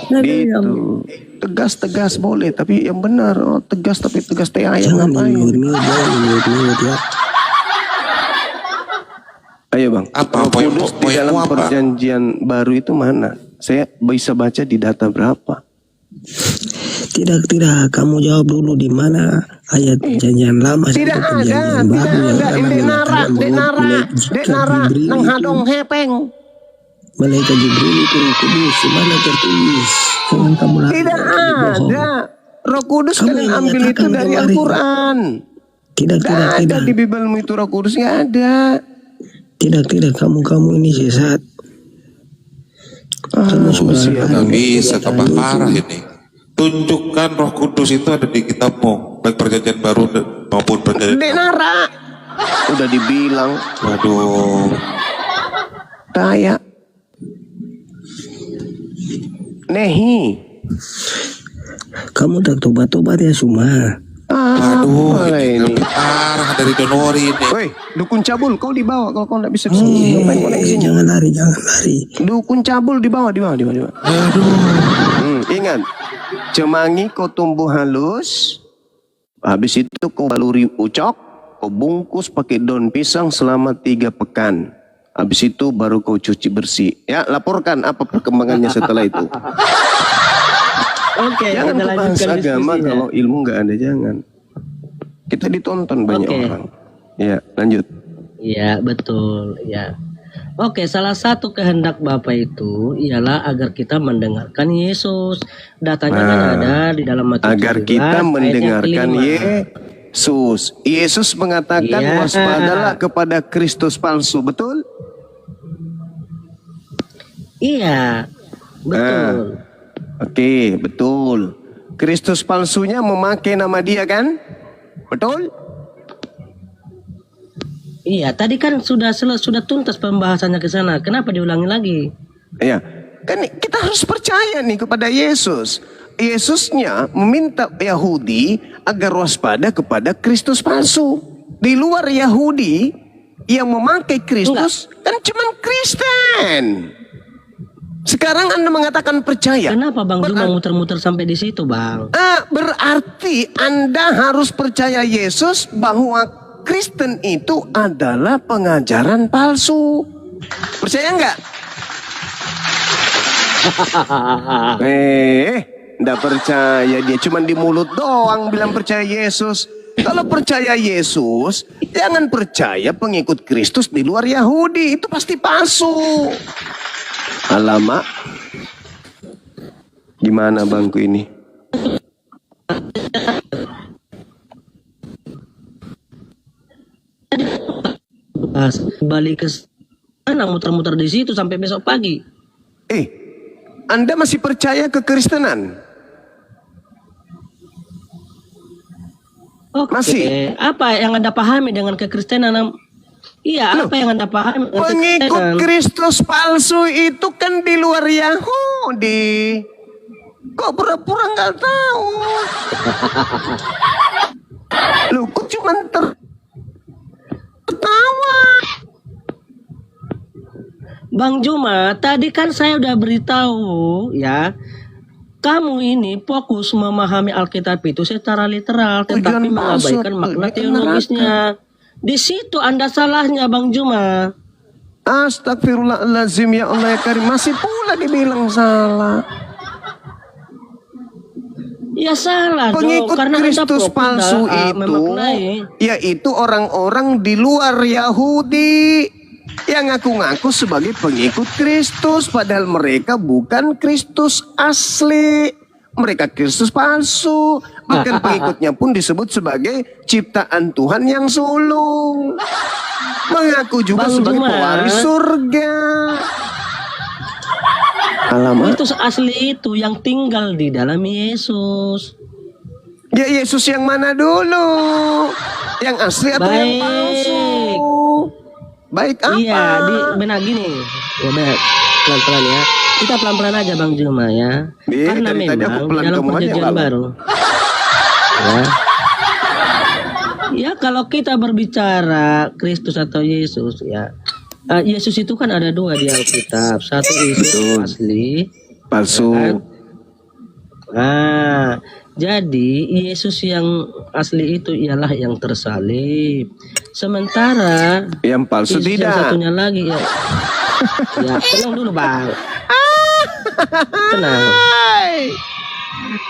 Gitu. Tegas boleh, tapi yang benar. Oh, tegas tapi tegas teh ayam Jangan ngapain? di mute, jangan di mute ya. Ayo bang. Apa? Roh Kudus di dalam Poinmu apa? perjanjian baru itu mana? Saya bisa baca di data berapa? Tidak, kamu jawab dulu di mana ayat perjanjian lama sampai perjanjian baru yang mana mengatakan bahwa malaikat Jibril itu Roh Kudus. Mana tertulis? Jangan kamu lari. Tidak bohong. ada. Roh Kudus Kamu kalian yang ambil itu menyatakan dari kemarin. Al-Quran. Tidak, Ada di Biblemu itu Roh Kudus, nggak ada. tidak, kamu ini sesat. Kamu sudah Nggak bisa, tambah parah ini. Tunjukkan Roh Kudus itu ada di kitabmu, baik perjanjian baru maupun perjanjian. Dek Nara. Udah dibilang Waduh, kayak Nehi. Kamu tak tobat-tobat ya Suma. waduh, Apa ini ini? lebih parah dari donori ini. Woi, dukun cabul, kau dibawa kalau kau nggak bisa kesini. Ngapain kau naik kesini? Jangan lari. Dukun cabul dibawa. Ingat, cemangi kau tumbuh halus, habis itu kau baluri ucok, kau bungkus pakai daun pisang selama 3 pekan. Habis itu baru kau cuci bersih. Ya, laporkan apa perkembangannya setelah itu. Oke, Jangan kita bahas lanjutkan agama diskusinya. kalau ilmu nggak ada, jangan. Kita ditonton banyak Oke. orang. Ya, lanjut. Iya, betul, ya. Oke, salah satu kehendak Bapa itu ialah agar kita mendengarkan Yesus. Datanya kan ada di dalam Matius Agar 17, kita ayat yang mendengarkan kelima. Yesus. Yesus mengatakan Iya. waspadalah kepada Kristus palsu, betul? Iya, betul. Oke, betul. Kristus palsunya memakai nama dia kan? Betul? Iya, tadi kan sudah tuntas pembahasannya ke sana. Kenapa diulangi lagi? Ya, kan kita harus percaya nih kepada Yesus. Yesusnya meminta Yahudi agar waspada kepada Kristus palsu. Di luar Yahudi yang memakai Kristus kan cuman Kristen. Sekarang Anda mengatakan percaya. Kenapa Bang Juma muter-muter sampai di situ, Bang? Berarti Anda harus percaya Yesus bahwa Kristen itu adalah pengajaran palsu. Percaya nggak? Nggak percaya, dia cuma di mulut doang bilang percaya Yesus. Kalau percaya Yesus, jangan percaya pengikut Kristus di luar Yahudi, itu pasti palsu. Alamak, gimana bangku ini? Balik ke sana, muter-muter di situ sampai besok pagi. Anda masih percaya kekristenan? Oke, Masih? apa yang Anda pahami dengan kekristenan? Iya, apa yang Anda pahami dengan Pengikut kekristenan? Kristus palsu itu kan di luar Yahudi. Kok pura-pura nggak tahu? Lu kok cuma tertawa? Bang Juma, tadi kan saya udah beritahu ya, kamu ini fokus memahami Alkitab itu secara literal, tetapi Tujuan mengabaikan maksud, makna tujuan teologisnya. Di situ Anda salahnya, Bang Juma. Astagfirullahaladzim, ya Allah ya Karim. Masih pula dibilang salah. Ya salah dong, Pengikut karena Anda Kristus fokus palsu itu, memaknai. yaitu orang-orang di luar Yahudi yang ngaku-ngaku sebagai pengikut Kristus, padahal mereka bukan Kristus asli. Mereka Kristus palsu. Bahkan pengikutnya pun disebut sebagai ciptaan Tuhan yang sulung. Mengaku juga Bang sebagai Juma, pewaris surga. Alamak. Kristus asli itu yang tinggal di dalam Yesus. Ya Yesus yang mana dulu? Yang asli atau yang Baik. palsu? Baik apa? Iya, benar gini. Ya benar, pelan-pelan ya. Kita pelan-pelan aja Bang Juma ya. Karena dari tadi aku memang pelan, dalam kamu aja perjanjian yang baru. Ya. Ya kalau kita berbicara Kristus atau Yesus ya. Yesus itu kan ada dua di Alkitab. Satu Yesus asli. Palsu. Ya kan? Nah, jadi Yesus yang asli itu ialah yang tersalib. Sementara Yang palsu Yesus yang tidak. satunya lagi ya. Ya, tenang dulu Bang. Tenang.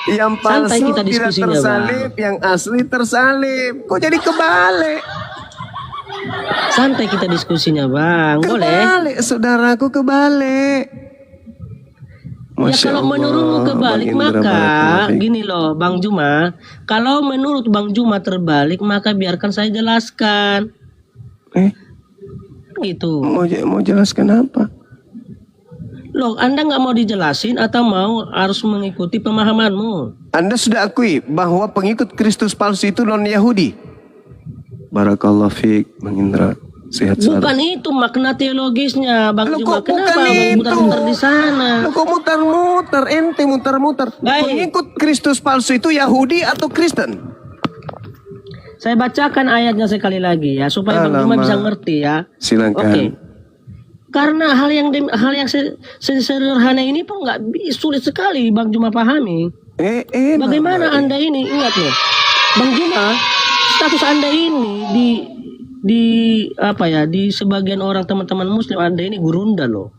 Yang palsu Santai kita tidak diskusinya, tersalib, yang asli tersalib. Kok jadi kebalik? Santai kita diskusinya Bang. Boleh? Kebalik, saudaraku kebalik. Ya Masya kalau Allah, menurutmu kebalik Bang Indra, maka barakallahu fiik. gini loh Bang Juma. Kalau menurut Bang Juma terbalik maka biarkan saya jelaskan. Gitu. Mau jelaskan apa? Loh, Anda nggak mau dijelasin atau mau harus mengikuti pemahamanmu? Anda sudah akui bahwa pengikut Kristus palsu itu non Yahudi. Barakallahu fiik, Bang Indra. Sehat selalu. Bukan itu makna teologisnya, Bang Loh, Juma. kok Kenapa bukan Bang itu? muter-muter di sana? Lo kok muter-muter, ente muter-muter. Baik. Pengikut Kristus palsu itu Yahudi atau Kristen? Saya bacakan ayatnya sekali lagi ya, supaya Bang Juma Alamak. bisa ngerti ya. Silakan. Oke. Karena hal yang sederhana ini pun sulit sekali Bang Juma pahami. Bagaimana Anda ini, ingat loh, Bang Juma, status Anda ini di sebagian orang teman-teman Muslim Anda ini gurunda loh.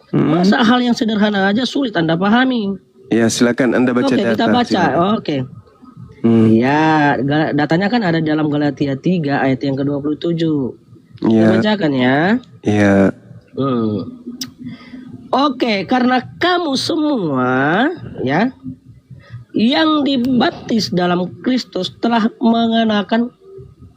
Masa hal yang sederhana aja sulit Anda pahami? Ya silakan Anda baca Oke, data. kita baca. silakan. Oke. Ya, datanya kan ada dalam Galatia 3 ayat yang ke-27. Kita Ya, bacakan ya. ya. Oke, karena kamu semua ya yang dibaptis dalam Kristus telah mengenakan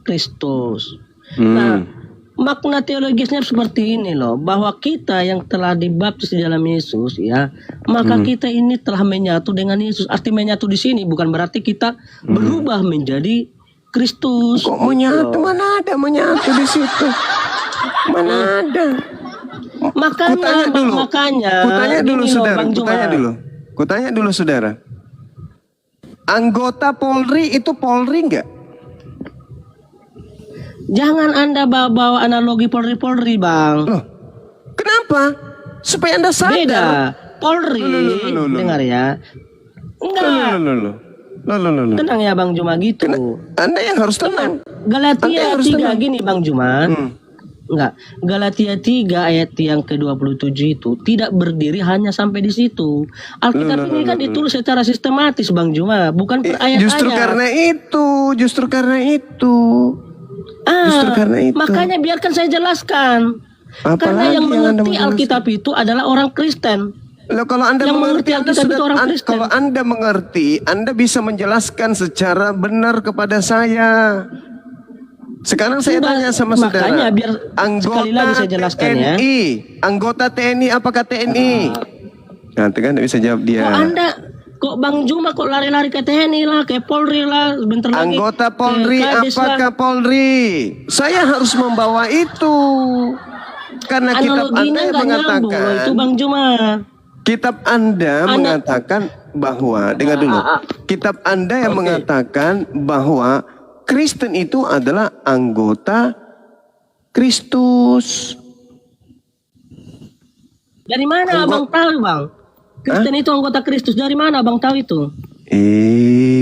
Kristus. Nah, makna teologisnya seperti ini loh, bahwa kita yang telah dibaptis di dalam Yesus ya, maka kita ini telah menyatu dengan Yesus. Arti menyatu di sini bukan berarti kita berubah menjadi Kristus. Kok menyatu? Mana ada menyatu di situ? Mana ada? Makanya, Kutanya dulu, gini loh, saudara. Bang Juma. Kutanya dulu, saudara. Anggota Polri itu Polri nggak? Jangan Anda bawa analogi Polri, Bang. Loh, kenapa? Supaya Anda sadar. Beda. Polri, Loh. dengar ya. Enggak. Loh. Tenang ya Bang Juma gitu. Anda yang harus tenang. Galatia Anda harus 3 tenang. gini Bang Juma. Enggak. Galatia 3 ayat yang ke-27 itu tidak berdiri hanya sampai di situ. Alkitab ini kan ditulis secara sistematis Bang Juma, bukan per ayat-ayat. Justru karena itu. Justru karena itu. Makanya biarkan saya jelaskan. Karena Apalagi yang yang Anda mengerti mau jelaskan? Alkitab itu adalah orang Kristen. Loh, kalau Anda Yang mengerti, mengerti Alkitab itu orang Kristen. kalau Anda mengerti, Anda bisa menjelaskan secara benar kepada saya. Sekarang saya Sudah, tanya sama makanya saudara. biar sekali lagi saya jelaskan ya. TNI, anggota TNI apakah TNI? Nanti kan bisa jawab dia. Kok Bang Juma kok lari-lari ke TNI lah, ke Polri lah, bentar lagi Anggota ke Polri Kadis lah. apakah Polri? Saya harus membawa itu. Karena kitab Anda Analoginya yang nggak nyambung loh mengatakan, itu Bang Juma. kitab Anda mengatakan bahwa, dengar dulu. Kitab Anda yang mengatakan bahwa Kristen itu adalah anggota Kristus. Dari mana Abang tahu Bang? Kristen itu anggota Kristus, dari mana Abang tahu itu?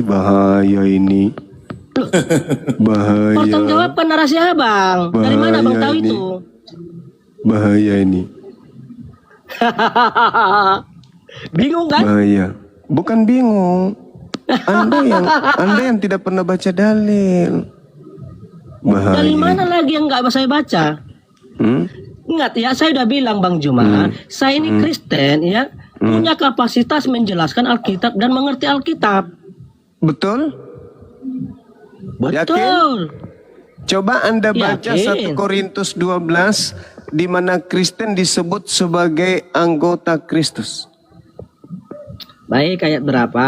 Bahaya ini. Bahaya. Pertanggungjawabkan narasi Abang. Dari mana Abang tahu Bahaya ini. itu? Bahaya ini. Bingung kan? Bahaya. Bukan bingung. Anda yang tidak pernah baca dalil. Bahaya. Dari mana lagi yang nggak saya baca? Ingat ya, saya udah bilang Bang Juma, saya ini Kristen ya, punya kapasitas menjelaskan Alkitab dan mengerti Alkitab. Betul? Betul. Coba Anda baca Yakin. 1 Korintus 12 di mana Kristen disebut sebagai anggota Kristus. Baik, ayat berapa?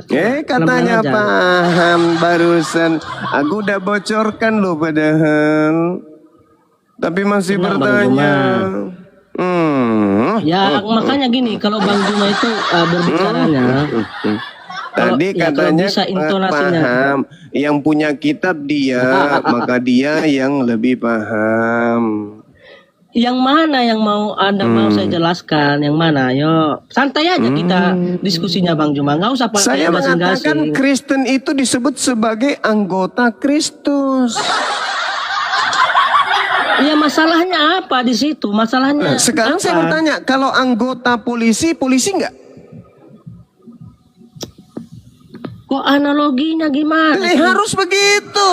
Katanya Pelan-pelan aja. paham barusan. Aku udah bocorkan loh padahal. Tapi masih Tenang, Bang bertanya. Ya makanya gini, kalau Bang Juma itu berbicaranya, Tadi kalau katanya bisa intonasinya. paham. Yang punya kitab dia, maka dia yang lebih paham. Yang mana yang mau Anda mau saya jelaskan? Yang mana? Yo, santai aja kita diskusinya Bang Juma. Nggak usah pakai Saya mengatakan gasing-gasing. Kristen itu disebut sebagai anggota Kristus. Ya masalahnya apa di situ? Masalahnya Sekarang apa? saya mau tanya, kalau anggota polisi enggak? Kok analoginya gimana? sih? Harus begitu.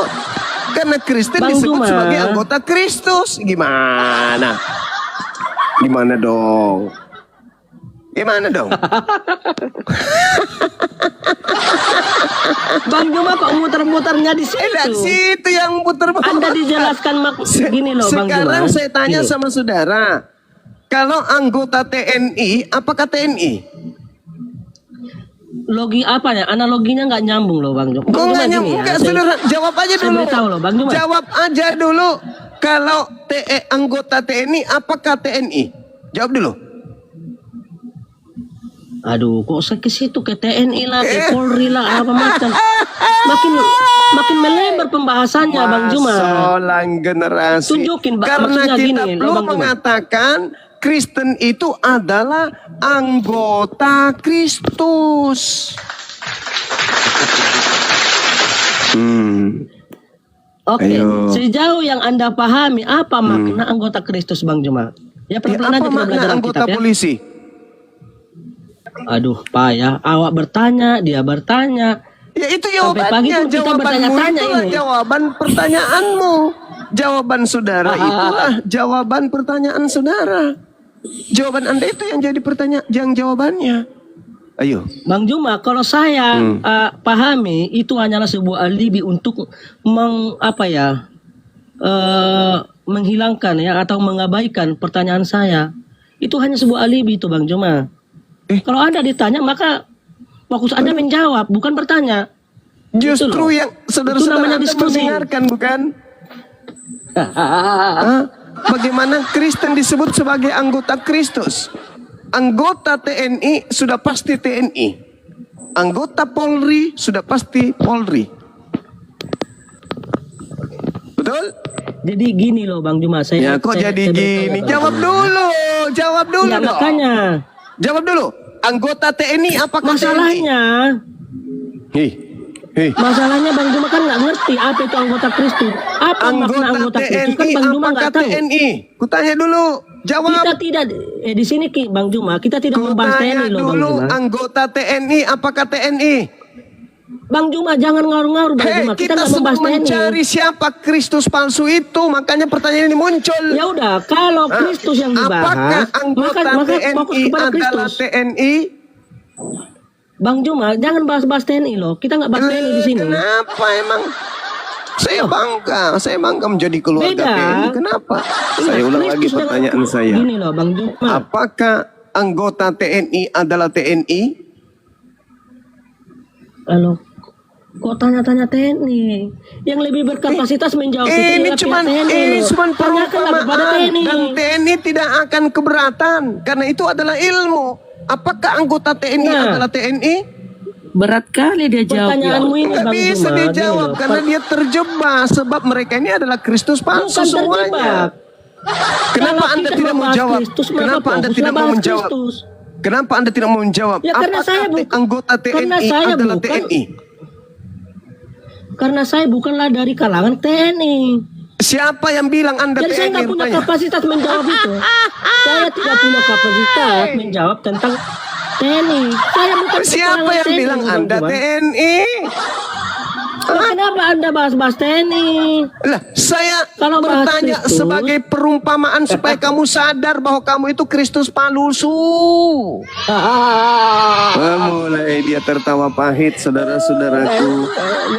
Karena Kristen Bang disebut Juma. sebagai anggota Kristus. Gimana? Gimana dong? Gimana dong? Bang Juma kok muter-muternya di situ? Situ yang putar. Anda dijelaskan gini loh Bang Juma. Sekarang saya tanya Gini. sama saudara. Kalau anggota TNI, apakah TNI? Logi apa ya? Analoginya nggak nyambung loh Bang Juma. Kok Bang Juma nggak gini nyambung? ya, Enggak, saya- saudara. Jawab aja saya dulu. beritahu loh, Bang Juma. Jawab aja dulu. Kalau anggota TNI, apakah TNI? Jawab dulu. Aduh, kok saya ke situ ke TNI lah, ke Polri lah, apa macam. Makin melebar pembahasannya Bang Juma. Masolang generasi. Tunjukin, Karena maksudnya kita gini, belum Bang Juma. mengatakan Kristen itu adalah anggota Kristus. Oke, Ayo. sejauh yang Anda pahami apa makna anggota Kristus Bang Juma? Ya Ya, pelan-pelan aja apa kita makna belajar anggota Alkitab ya. polisi? Aduh, Pak ya, awak bertanya, dia bertanya. Ya itu Sampai pagi jawabannya. pun kita Jawabanmu bertanya-tanya itulah ini. jawaban pertanyaanmu. jawaban saudara itulah jawaban pertanyaan saudara. Jawaban Anda itu yang jadi pertanyaan, yang jawabannya. Ayo. Bang Juma, kalau saya pahami itu hanyalah sebuah alibi untuk menghilangkan ya atau mengabaikan pertanyaan saya. Itu hanya sebuah alibi itu Bang Juma. Kalau Anda ditanya maka fokus Anda menjawab, bukan bertanya. Justru yang saudara-saudara namanya Anda diskusi. mendengarkan bukan? Bagaimana Kristen disebut sebagai anggota Kristus? Anggota TNI sudah pasti TNI. Anggota Polri sudah pasti Polri. Betul? Jadi gini loh Bang Juma, Ya kok jadi gini? Jawab dulu Ya, dong. makanya Jawab dulu. Anggota TNI apakah masalahnya TNI? masalahnya Bang Juma kan nggak ngerti apa itu anggota Kristus. Apa makna anggota Kristus kan TNI Bang Juma apakah nggak tahu. TNI? Kutanya dulu. Jawab. Kita tidak di sini Bang Juma, kita tidak membahas Kutanya TNI loh Bang dulu. Juma. Anggota TNI apakah TNI? Bang Juma jangan ngaruh-ngaruh Bang Hei, Juma. Kita kita nggak sedang membahas TNI. mencari siapa Kristus palsu itu, makanya pertanyaan ini muncul. Ya udah, kalau Kristus yang Apakah dibahas, anggota maka fokus TNI kepada adalah Kristus. TNI? Bang Juma, jangan bahas-bahas TNI loh. Kita nggak bahas TNI di sini. Kenapa emang? Saya bangga menjadi keluarga Beda. TNI. Kenapa? Iya, Saya ulang lagi Kristus jangan- pertanyaan saya. Gini loh Bang Juma. Apakah anggota TNI adalah TNI? Halo. Kok tanya-tanya TNI? Yang lebih berkapasitas menjawab itu Ini adalah cuman pihak TNI loh. cuman Tanyakanlah kepada perumpamaan TNI. dan TNI tidak akan keberatan karena itu adalah ilmu. Apakah anggota TNI Nah. adalah TNI? Berat kali dia jawab. Pertanyaanmu ini Nggak Bang bisa Juma. dijawab gini loh. karena dia terjebak sebab mereka ini adalah Kristus palsu Bukan semuanya. terjebak. Kenapa Kalau Anda kita tidak mau membahas jawab? Kristus, maka Kenapa Anda fokuslah tidak mau bahas menjawab? Kristus. Kenapa Anda tidak mau menjawab? Ya, karena Apakah saya bukan- anggota karena TNI saya adalah bukan- TNI? Karena saya bukanlah dari kalangan TNI. Siapa yang bilang Anda Jadi saya TNI nggak punya rupanya? kapasitas menjawab itu. Saya tidak punya kapasitas menjawab tentang TNI. Saya bukan Siapa kalangan yang TNI, bilang Bang Anda Juma. TNI? Nah, kenapa Anda bahas-bahas TNI? Lah, saya Kalau bahas bertanya Kristus- sebagai perumpamaan supaya kamu sadar bahwa kamu itu Kristus palsu. Mulai dia tertawa pahit, saudara-saudaraku.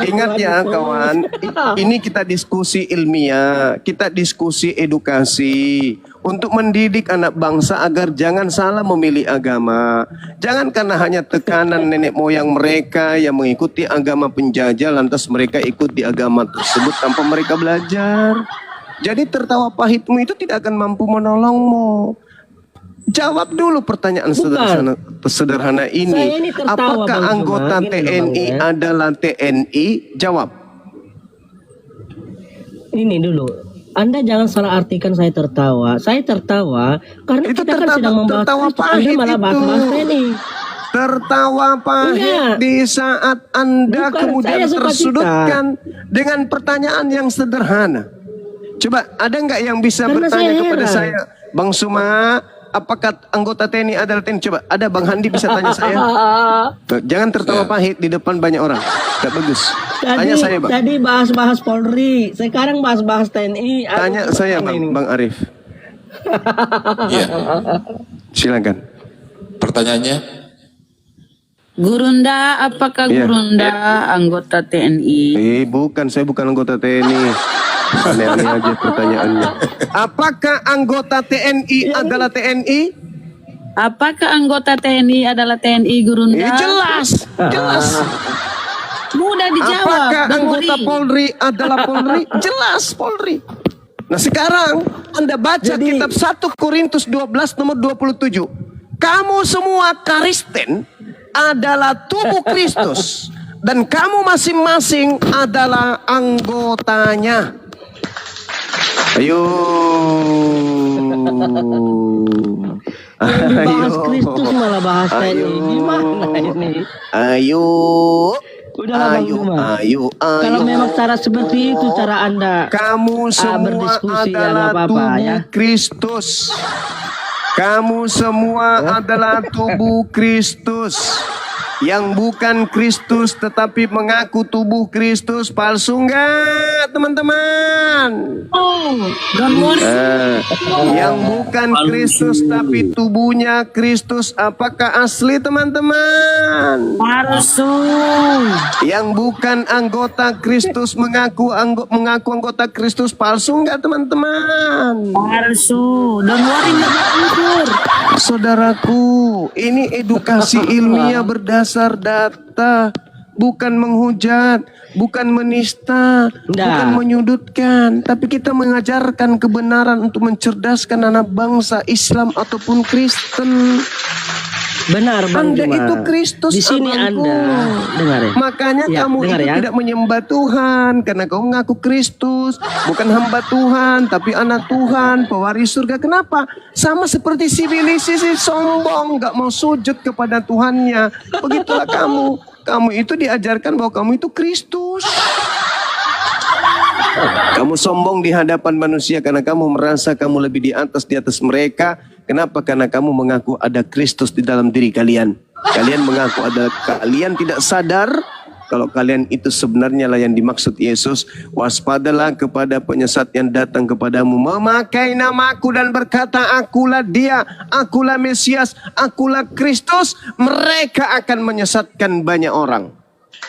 Ingat ya, kawan. Ini kita diskusi ilmiah, kita diskusi edukasi untuk mendidik anak bangsa agar jangan salah memilih agama. Jangan karena hanya tekanan nenek moyang mereka yang mengikuti agama penjajah lantas mereka ikut di agama tersebut tanpa mereka belajar. Jadi tertawa pahitmu itu tidak akan mampu menolongmu. Jawab dulu pertanyaan sederhana ini. Saya ini tertawa, Apakah Bang Juma. anggota Gini loh, Bang, TNI ya. adalah TNI? Jawab. Ini dulu. Anda jangan salah artikan saya tertawa. Saya tertawa karena Itu kita kan sedang membahas tertawa Kristus. Anda pahit malah itu. bahas-bahas TNI. Tertawa pahit Enggak. di saat Anda Bukan, kemudian saya suka tersudutkan dengan pertanyaan yang sederhana. Coba ada nggak yang bisa Karena bertanya saya kepada heran. saya, Bang Suma, apakah anggota TNI adalah TNI? Coba ada Bang Handi bisa tanya saya. Jangan tertawa pahit di depan banyak orang, tak bagus. Tanya saya Bang. Tadi bahas-bahas Polri, sekarang bahas-bahas TNI. Tanya saya Bang Arif. Iya. Silakan. Pertanyaannya, Gurunda, apakah Iya. Gurunda anggota TNI? Bukan, saya bukan anggota TNI. Aneh-aneh aja pertanyaannya. Apakah anggota TNI adalah TNI? Apakah anggota TNI adalah TNI Gurunda? Jelas, jelas. Mudah dijawab. Apakah Bang anggota Uri. Polri adalah Polri? Jelas Polri. Nah sekarang Anda baca kitab 1 Korintus 12 nomor 27. Kamu semua Kristen adalah tubuh Kristus dan kamu masing-masing adalah anggotanya. Ayo. Bahas Kristus malah bahas TNI. Gimana ini? Ayo. Udahlah Bang Juma. Ayo. Kalau memang cara seperti itu cara Anda Kamu semua berdiskusi, ya, adalah nggak apa-apa, tubuh ya. Kristus. Kamu semua adalah tubuh Kristus. yang bukan Kristus tetapi mengaku tubuh Kristus, palsu enggak teman-teman? Oh, don't worry. Yang bukan Kristus tapi tubuhnya Kristus, apakah asli teman-teman? Palsu. Yang bukan anggota Kristus mengaku anggota Kristus, palsu enggak teman-teman? Palsu. Don't worry, nggak hancur. Saudaraku, ini edukasi ilmiah berdasar data, bukan menghujat, bukan menista, bukan menyudutkan, tapi kita mengajarkan kebenaran untuk mencerdaskan anak bangsa Islam ataupun Kristen. Benar Bang Anda Juma. itu Kristus, Di sini abangku. Anda dengar ya. Makanya Ya, kamu dengar itu ya. tidak menyembah Tuhan karena kamu mengaku Kristus, bukan hamba Tuhan tapi anak Tuhan, pewaris surga. Kenapa? Sama seperti sivilisasi sombong, nggak mau sujud kepada Tuhannya. Begitulah kamu. Kamu itu diajarkan bahwa kamu itu Kristus. Kamu sombong di hadapan manusia karena kamu merasa kamu lebih di atas mereka. Kenapa? Karena kamu mengaku ada Kristus di dalam diri kalian. Kalian mengaku ada, kalian tidak sadar kalau kalian itu sebenarnya lah yang dimaksud Yesus. Waspadalah kepada penyesat yang datang kepadamu, memakai namaku dan berkata, akulah dia, akulah Mesias, akulah Kristus. Mereka akan menyesatkan banyak orang.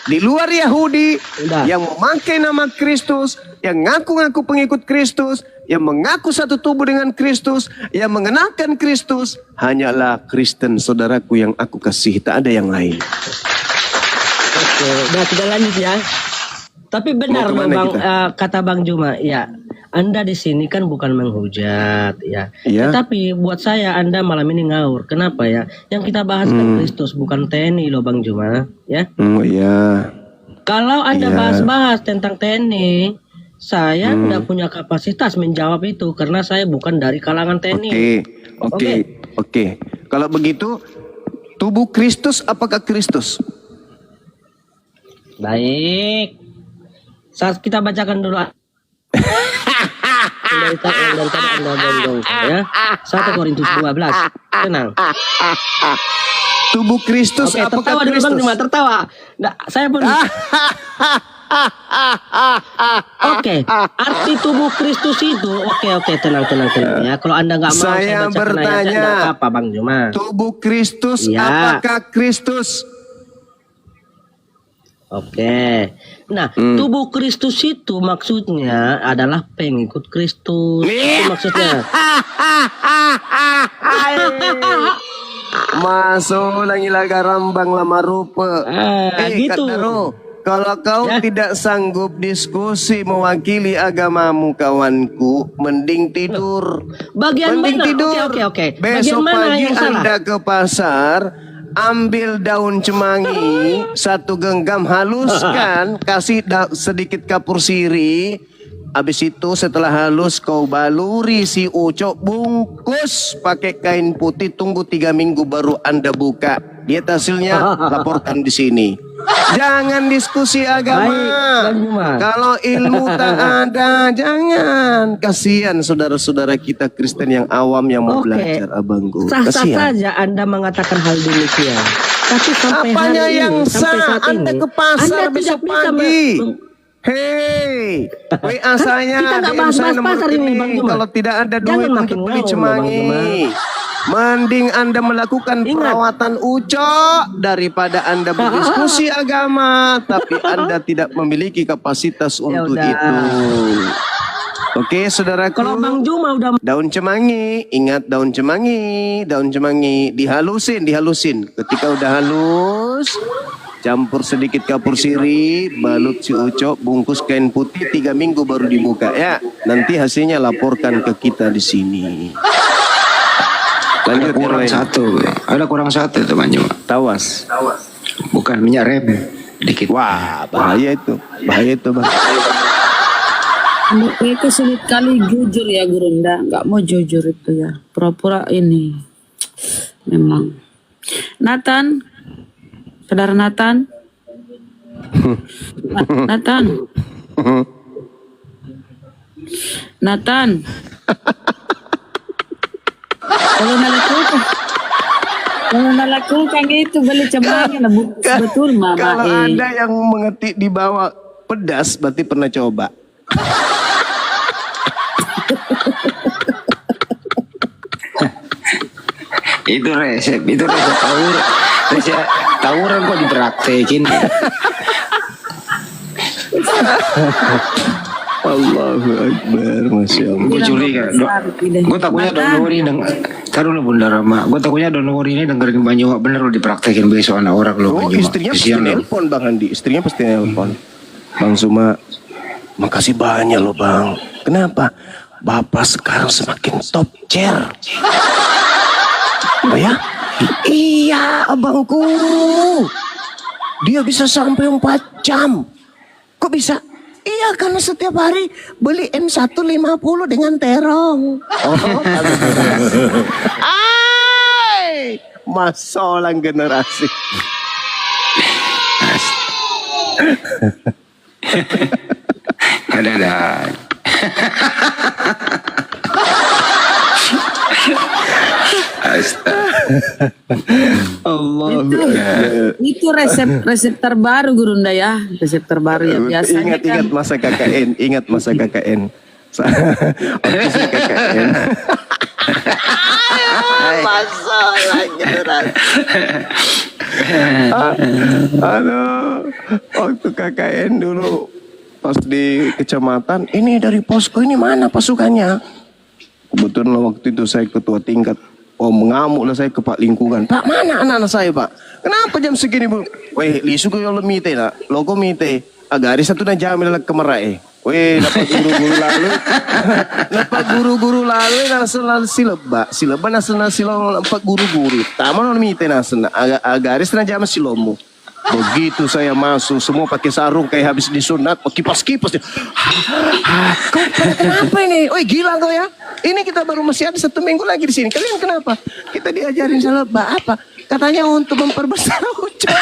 Di luar Yahudi yang memakai nama Kristus, yang ngaku-ngaku pengikut Kristus, yang mengaku satu tubuh dengan Kristus, yang mengenalkan Kristus, hanyalah Kristen, saudaraku, yang aku kasih, tak ada yang lain. Oke, udah kita lanjut ya. Tapi benar Mau kemana Bang, kita? kata Bang Juma, ya. Anda di sini kan bukan menghujat, ya. Iya. Tetapi buat saya Anda malam ini ngawur. Kenapa ya? Yang kita bahas kan Kristus, bukan TNI loh Bang Juma, ya. Oh iya. Kalau Anda Iya. bahas-bahas tentang TNI, saya tidak punya kapasitas menjawab itu karena saya bukan dari kalangan TNI. Oke. Kalau begitu, tubuh Kristus apakah Kristus? Baik. Saat kita bacakan dulu dari tadi Anda bondong ya. 1 Korintus 12. Tenang. Tubuh Kristus Oke, apakah tertawa dulu Bang Kristus? Juma, tertawa. Nah, saya pun Oke, arti tubuh Kristus itu oke, tenang ya. Kalau Anda nggak mau Saya bacakan bertanya. ayatnya, nggak apa-apa Bang Juma. Tubuh Kristus Iya. apakah Kristus? Oke. Nah, tubuh Kristus itu maksudnya adalah pengikut Kristus. Itu maksudnya. Masuk lagi laga rambang lama rupa. Gitu. Kak Daro, kalau kau Ya. tidak sanggup diskusi mewakili agamamu kawanku, mending tidur. Bagian Mending mana? tidur. Oke. Besok Bagian mana pagi yang salah? Anda ke pasar, ambil daun cemangi, satu genggam, haluskan, kasih sedikit kapur sirih. Habis itu setelah halus kau baluri si ucok, bungkus pakai kain putih, tunggu 3 minggu baru Anda buka. Lihat hasilnya, laporkan di sini. Jangan diskusi agama. Baik, Bang Juma. Kalau ilmu tak ada, jangan. Kasihan saudara-saudara kita Kristen yang awam yang mau Oke. belajar, abangku. Sah-sah Kasihan. saja Anda mengatakan hal demikian. Tapi sampai Apanya hari yang ini, sampai sah? saat Anda ini, ke pasar Anda besok tidak bisa pagi. Hei, WA saya, kita nggak DM saya bahas-bahas nomor pasar ini, Bang ini. Juma. Kalau tidak ada Jangan duit makin untuk beli ngawur, Bang cemangi, mending Anda melakukan Ingat. perawatan ucok daripada Anda berdiskusi agama, tapi Anda tidak memiliki kapasitas untuk udah. itu. Oke, saudaraku. Kalau Bang Juma udah Daun cemangi, ingat daun cemangi dihalusin. Ketika udah halus, campur sedikit kapur sirih, balut si ucok, bungkus kain putih, 3 minggu baru dibuka ya. Nanti hasilnya laporkan ke kita di sini. Ada Lanjut yang kurang lain. satu, ada kurang satu teman Juma. Tawas. Bukan minyak rem, dikit. Wah, bahaya itu Bang. Itu sulit kali jujur ya Gurunda, nggak mau jujur itu ya, pura-pura ini. Memang. Nathan, saudara Nathan. Nathan. Nathan. Kalau nalek itu. Kalau nak lakukan itu beli cemangnya lah betul mama. Kalau ada yang mengetik di bawah pedas, berarti pernah coba. Itu resep tawuran kok dipraktekin. Allahu Akbar, Masya Allah. Gue curiga. Gue takutnya donor ini taruh lo Bunda Rama. Gue takutnya donor ini dengerin Banyu bener lo dipraktekin besok anak orang lo. Oh, istrinya pasti nelpon Bang Andi. Istrinya pasti nelpon. Bang Zuma, makasih banyak loh Bang. Kenapa? Bapak sekarang semakin top chair. Oh ya? Iya abangku. Dia bisa sampai 4 jam. Kok bisa? Iya karena setiap hari beli M150 dengan terong. Oh, ay, masalah generasi. Ada. Allah. Itu resep terbaru Gurunda ya, resep terbaru ya biasanya Ingat masa KKN, ingat masa KKN. Waktu saya KKN. Masalah generasi. Aduh, waktu KKN dulu pas di kecamatan, ini dari posko ini mana pasukannya? Kebetulan waktu itu saya ketua tingkat. Oh mengamuk lah saya ke Pak Lingkungan. Pak mana anak-anak saya Pak? Kenapa jam segini Bu? Weh lisu ko yung lumite na. Logo mite. Agari satu na jam na kemarai. Weh dapat guru-guru lalu. Dapat guru-guru lalu nasional silaba. Silaba nasional silong dapat guru-guru. Tama no mite nasional. Agari na jam silomu. Begitu saya masuk semua pakai sarung kayak habis disunat, kipas-kipas. Kau kenapa ini? Oi gila kau ya. Ini kita baru masih ada 1 minggu lagi di sini. Kalian kenapa? Kita diajarin seleba apa? Katanya untuk memperbesar ucap.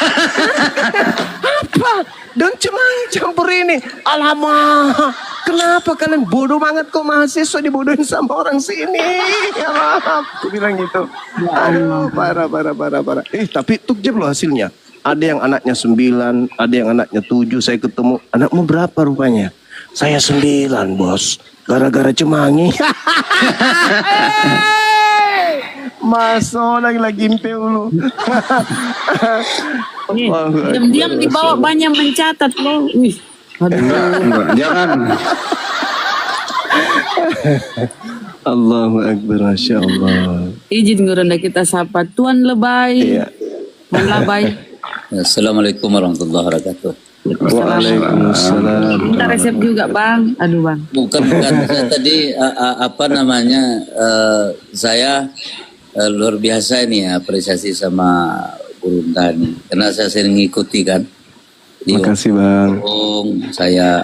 Apa? Daun cemang campur ini. Alamak. Kenapa kalian bodoh banget kok mahasiswa dibodohin sama orang sini? Ya maaf. Aku bilang gitu. Aduh parah. Tapi tukjeb loh hasilnya. Ada yang anaknya 9, ada yang anaknya 7. Saya ketemu, anakmu berapa rupanya? Saya 9 bos. Gara-gara cemangi. Masuk lagi impeu lu. diam-diam di bawah banyak mencatat loh. Wih. Enggak, jangan. Allahu Akbar, Masya Allah. Izin Gurunda kita sapa Tuan Lebay. Iya. Tuan Lebay. Assalamualaikum warahmatullahi wabarakatuh. Waalaikumsalam. Minta resep juga Bang. Aduh Bang. Bukan saya tadi saya luar biasa ini ya apresiasi sama Gurunda nih. Karena saya sering ngikuti kan. Makasih Bang. Saya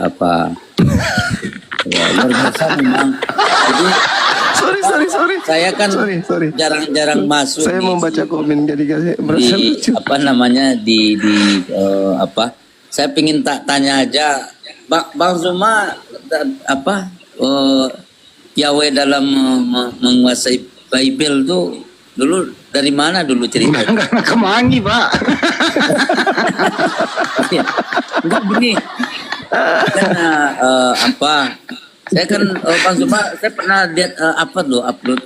ya, luar biasa memang. Jadi Sorry. saya kan Sorry. jarang-jarang masuk. Saya mau baca komen jadi merasa di lucu. Saya pingin tanya aja Bang Zuma Yahweh dalam menguasai Bible tuh dulu dari mana dulu cerita? Enggak kemangi Pak. Enggak gini. Saya kan Bang Zuma, saya pernah lihat upload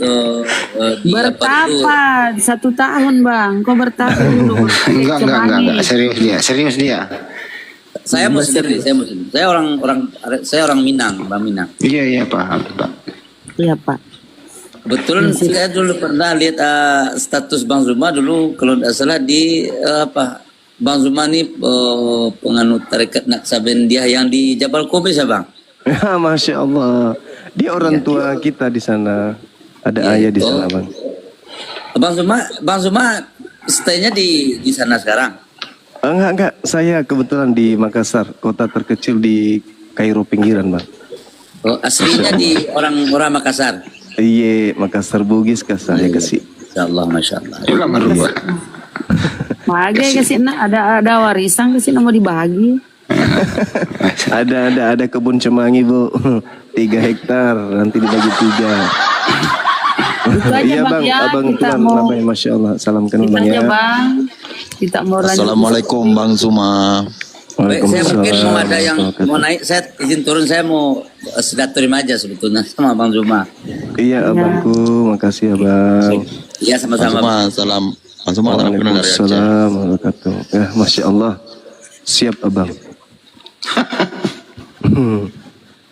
di Bertapa 1 tahun Bang. Kok bertapa dulu? Enggak. Serius dia. Saya Muslim. Saya orang Minang, Bang Minang. Iya paham Pak. Iya Pak. Betul, saya dulu pernah lihat status Bang Zuma dulu kalau tidak salah di Bang Zuma ini penganut tarekat Naksabandia yang di Jabal Kobe ya Bang. Ya, Masya Allah. Dia orang tua kita di sana. Ada ayah di sana Bang. Bang Zuma stay-nya di sana sekarang? Enggak. Saya kebetulan di Makassar, kota terkecil di Kairo pinggiran Bang. Oh, aslinya di orang Makassar? Iya, Makassar Bugis kah saya kasih. Insyaallah, Masya Allah. Ulama dulu Pak. Bagi kasih ada warisan kasih mau dibagi. ada kebun cemangi Bu. 3 hektar nanti dibagi 3. Itu aja Iya bang bang, ya, abang kita Tuhan, mau labai, masya Allah. Salamkan kita bang aja ya. bang, kita mau lanjut. Assalamualaikum Bang Zuma. Baik, saya mungkin mau ada Waalaikumsalam. yang mau naik, saya izin turun, saya mau silaturahim aja sebetulnya sama Bang Zuma. Iya abangku, makasih abang. Iya Bang sama-sama. Zuma, salam. Bang Zuma, salam kenal dari Aceh. Waalaikumsalam warahmatullahi wabarakatuh. Ya, masya Allah. Siap abang.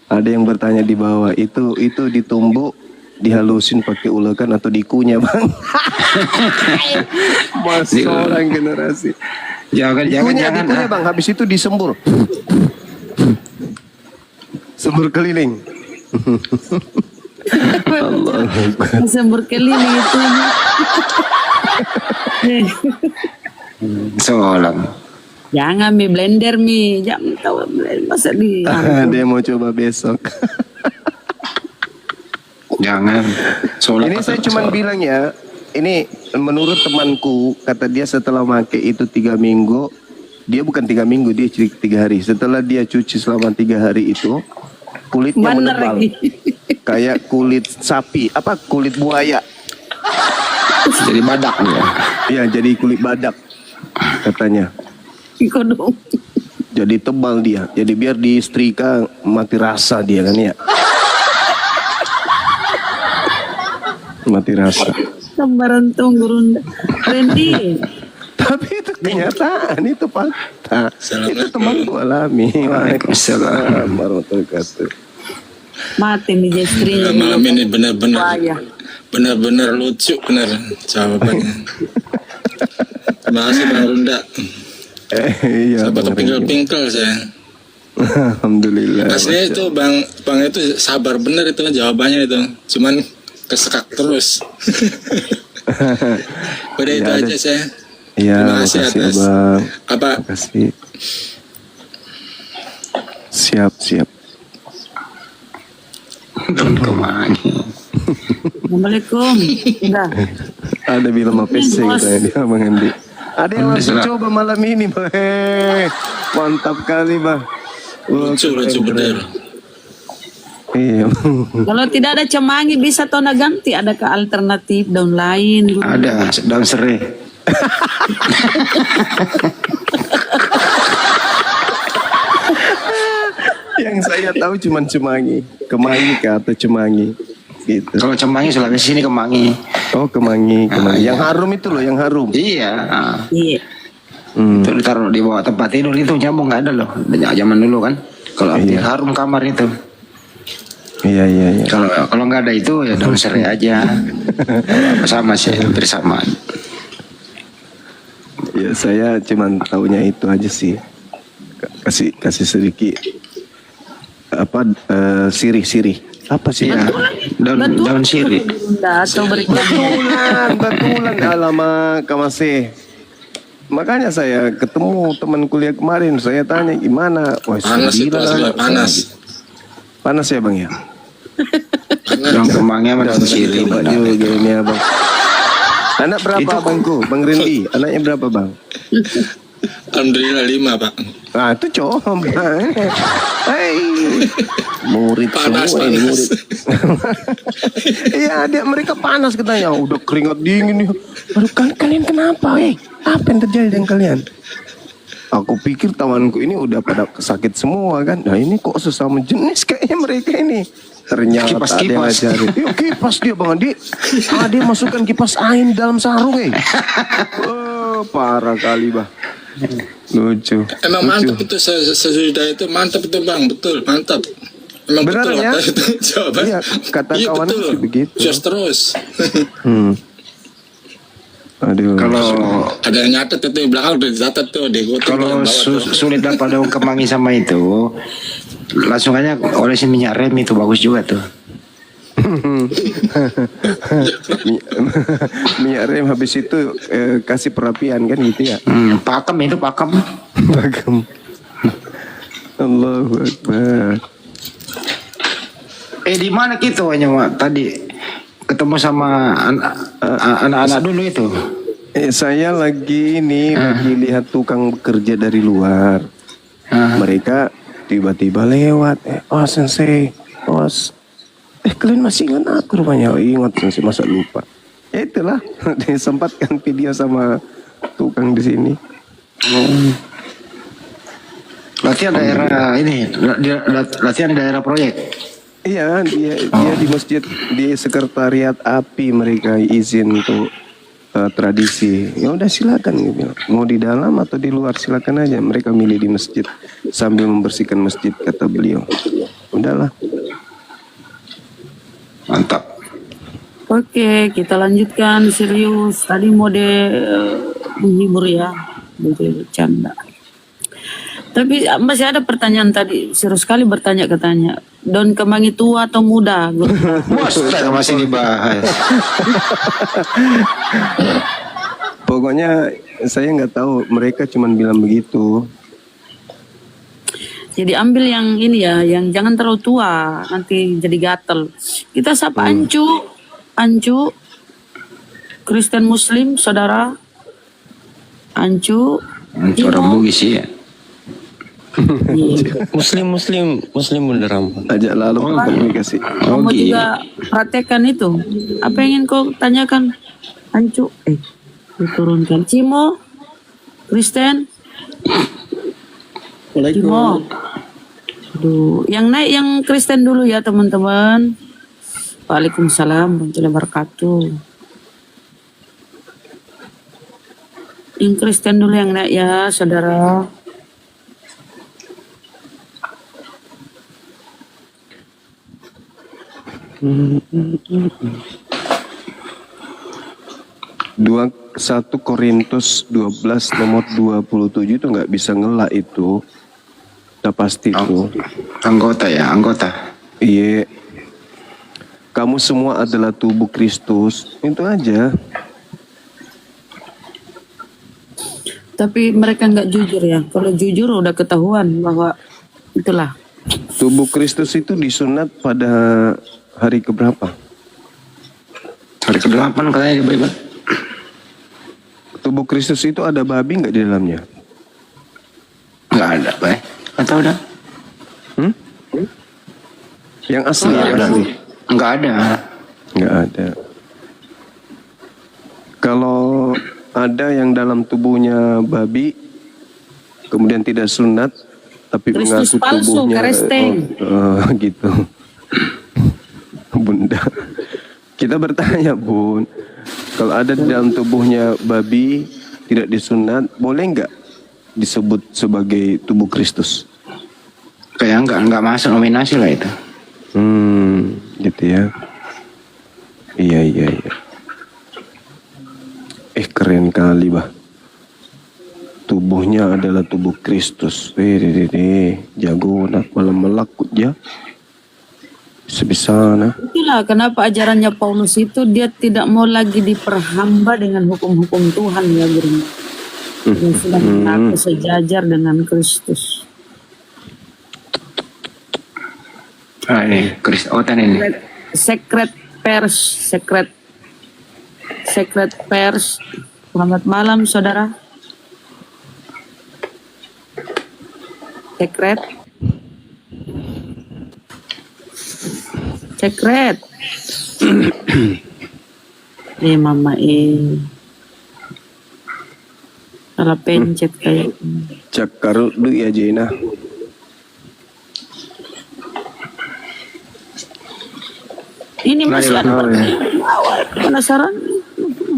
Ada yang bertanya di bawah, itu ditumbuk, dihalusin pakai ulekan atau dikunyah bang? Masih orang generasi. Dikunyah bang, habis itu disembur. Sembur keliling. Allah. Sembur keliling itu. Seolah. Jangan mi blender mi, jangan tahu blender masa di. Dia mau coba besok. Jangan. Seolah. Ini saya cuma bilang ya, ini menurut temanku, kata dia setelah pakai itu 3 minggu, dia bukan 3 minggu, dia 3 hari. Setelah dia cuci selama 3 hari itu, kulitnya Bener menebal. lagi. Kayak kulit sapi, apa kulit buaya. Jadi badak ya. Iya, jadi kulit badak katanya. Kodong. Jadi tebal dia. Jadi biar disetrika mati rasa dia kan ya. Mati rasa. Sambaran tunggu runda. Randy. Tapi itu kenyataan, itu fakta. Itu temanku alami. Waalaikumsalam warahmatullahi wabarakatuh. Mati mi istrinya. Malam ini benar-benar Buaya. benar-benar lucu benar jawabannya. Terima kasih Bang Runda. Iya. Sampai Bang kepingkel-pingkel saya. Alhamdulillah. Aslinya Masya itu Bang itu sabar benar itu jawabannya itu. Cuman kesekak terus. Udah itu Ya, aja saya. Iya, Terima kasih makasih atas abang. apa Makasih. Siap. Assalamualaikum. Udah. Ada bilang sama PC Bos. katanya dia Bang Andi. Ada yang langsung coba malam ini Bang. Mantap kali Bang. lucu bener. Iya. Kalau tidak ada cemangi bisa tona ganti, ada ke alternatif daun lain. Ada daun serai. Yang saya tahu cuma cemangi. Kemangi kah atau cemangi? Gitu. Kalau Cemangi Sulawesi sini Kemangi. Oh kemangi. Yang harum itu loh, yang harum. Iya. Iya. Itu ditaruh di bawah tempat tidur itu nyambung nggak ada loh. Zaman dulu kan. Kalau harum kamar itu. Iya. Kalau nggak ada itu ya daun serai aja. Sama sih, hampir sama. Ya saya cuman taunya itu aja sih. Kasih sedikit apa sirih. Apa sih? Iya. Daun sirih. Bunda atau berikutnya. Betulan alamak masih. Makanya saya ketemu teman kuliah kemarin, saya tanya gimana? Wah, Panas itu asli panas. Panas ya Bang ya? Daun kemangnya sama daun sirih. Coba juga ini Abang. Anak berapa Bangku? Bang Rendi, anaknya berapa Bang? Alhamdulillah 5 Pak. Ah itu coba. Hai. Murid Panas. semua ini murid. Iya, dia mereka panas katanya. Udah keringat dingin nih. Aduh kalian kenapa? Apa yang terjadi dengan kalian? Aku pikir tawanku ini udah pada sakit semua kan. Nah ini kok sesama jenis kayaknya mereka ini. Ternyata ada yang ngajarin. Yuk kipas dia Bang Andi. Dia masukkan kipas angin dalam sarung Oh parah kali Bah. Lucu. Emang mantap itu sesudah itu mantap itu Bang, betul, mantap. Emang Benar betul ya? kata itu jawaban. Iya, kata Iya, kawan betul. sih begitu. Terus. Aduh. Kalau Ada yang nyatet itu di belakang udah dicatat tuh di gua tuh kalau yang bawah tuh. sulit dapat daun kemangi sama itu, langsung aja olesin minyak rem itu bagus juga tuh. Minyak rem habis itu kasih perapian kan gitu ya. Pakem itu pakem. Bagam. Allahu Akbar. Di mana gitu hanya tadi ketemu sama anak-anak dulu itu. Saya lagi lihat tukang bekerja dari luar. Mereka tiba-tiba lewat. Sensei, kalian masih ingat aku rupanya. Oh, ingat sih, masa lupa. Ya itulah, disempatkan video sama tukang di sini. Latihan daerah ini, latihan di daerah proyek. Iya, dia di masjid, di sekretariat API mereka izin untuk tradisi. Ya udah silakan gitu. Mau di dalam atau di luar silakan aja. Mereka milih di masjid sambil membersihkan masjid, kata beliau. Udahlah. Mantap. Oke, kita lanjutkan serius. Tadi mode menghibur ya, bercanda. Tapi masih ada pertanyaan tadi, serius sekali bertanya katanya. Don Kemangi tua atau muda? Astaga, masih dibahas. Pokoknya saya nggak tahu, mereka cuman bilang begitu. Jadi ambil yang ini ya, yang jangan terlalu tua, nanti jadi gatel. Kita sapa Ancu, Kristen Muslim, saudara. Ancu Orang Bugis ya. Muslim Bunda Rama. Ajak lalu komunikasi. Kamu juga praktekkan itu. Apa yang ingin kau tanyakan? Ancu, diturunkan. Cimo, Kristen. Cimo. Aduh, yang naik yang Kristen dulu ya teman-teman. Waalaikumsalam warahmatullahi wabarakatuh. Yang Kristen dulu yang naik ya, saudara. Dua 1 Korintus 12 nomor 27 itu nggak bisa ngelak itu. Udah pasti itu. Anggota. Iya. Kamu semua adalah tubuh Kristus. Itu aja. Tapi mereka nggak jujur ya. Kalau jujur udah ketahuan bahwa itulah. Tubuh Kristus itu disunat pada hari keberapa? Hari ke-8 katanya di Bible. Tubuh Kristus itu ada babi nggak di dalamnya? Nggak ada, Pak. Atau ada? Yang asli, yang asli. Nggak ada. Nggak ada. Kalau ada yang dalam tubuhnya babi, kemudian tidak sunat, tapi Kristus mengaku palsu, tubuhnya keresteng. gitu. Bunda, kita bertanya Bun, kalau ada di dalam tubuhnya babi tidak disunat, boleh nggak disebut sebagai tubuh Kristus? Kayak nggak masuk nominasi lah itu. Gitu ya. Iya. Keren kali bah. Tubuhnya adalah tubuh Kristus. Jago nak malam melakut ya. Sebisana. Itulah kenapa ajarannya Paulus itu dia tidak mau lagi diperhamba dengan hukum-hukum Tuhan ya Guru. Dia sudah mengaku sejajar dengan Kristus. Ini Kristotan ini. Secret Pers. Selamat malam saudara. Secret. Mama salah pencet kayak. Cakar dulu ya Jena. Ini masih ada penasaran.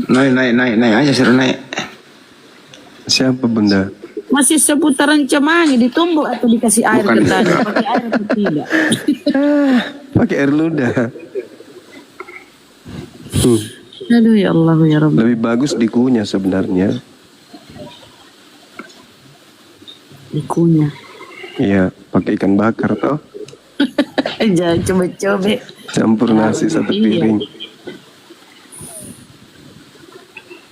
Naik aja suruh naik. Siapa Bunda? Masih seputaran Cemangi ditumbuk atau dikasih air katanya. Pakai air atau tidak? Pakai air ludah. Aduh ya Allah ya Rabbi. Lebih bagus dikunyah sebenarnya. Dikunyah. Iya, pakai ikan bakar toh. Jangan coba-coba. Campur nasi satu piring.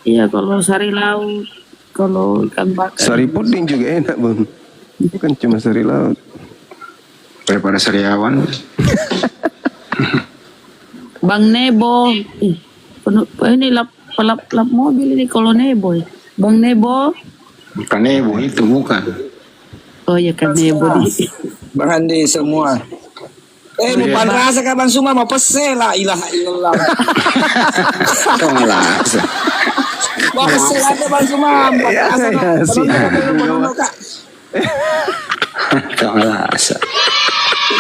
Iya kalau sari laut, kalau ikan bakar. Sari puding juga enak Bun. Bukan cuma sari laut. Daripada sariawan. Bang Nebo. Ini lap mobil ini kalau Nebo. Bang Nebo. Bukan Nebo itu bukan. Oh ya kan Nebo di. Bang Andi semua. Bukan rasa ka Bang Suma mau pese la ilaha illallah. Mau pese ada Bang Suma. Panono kak.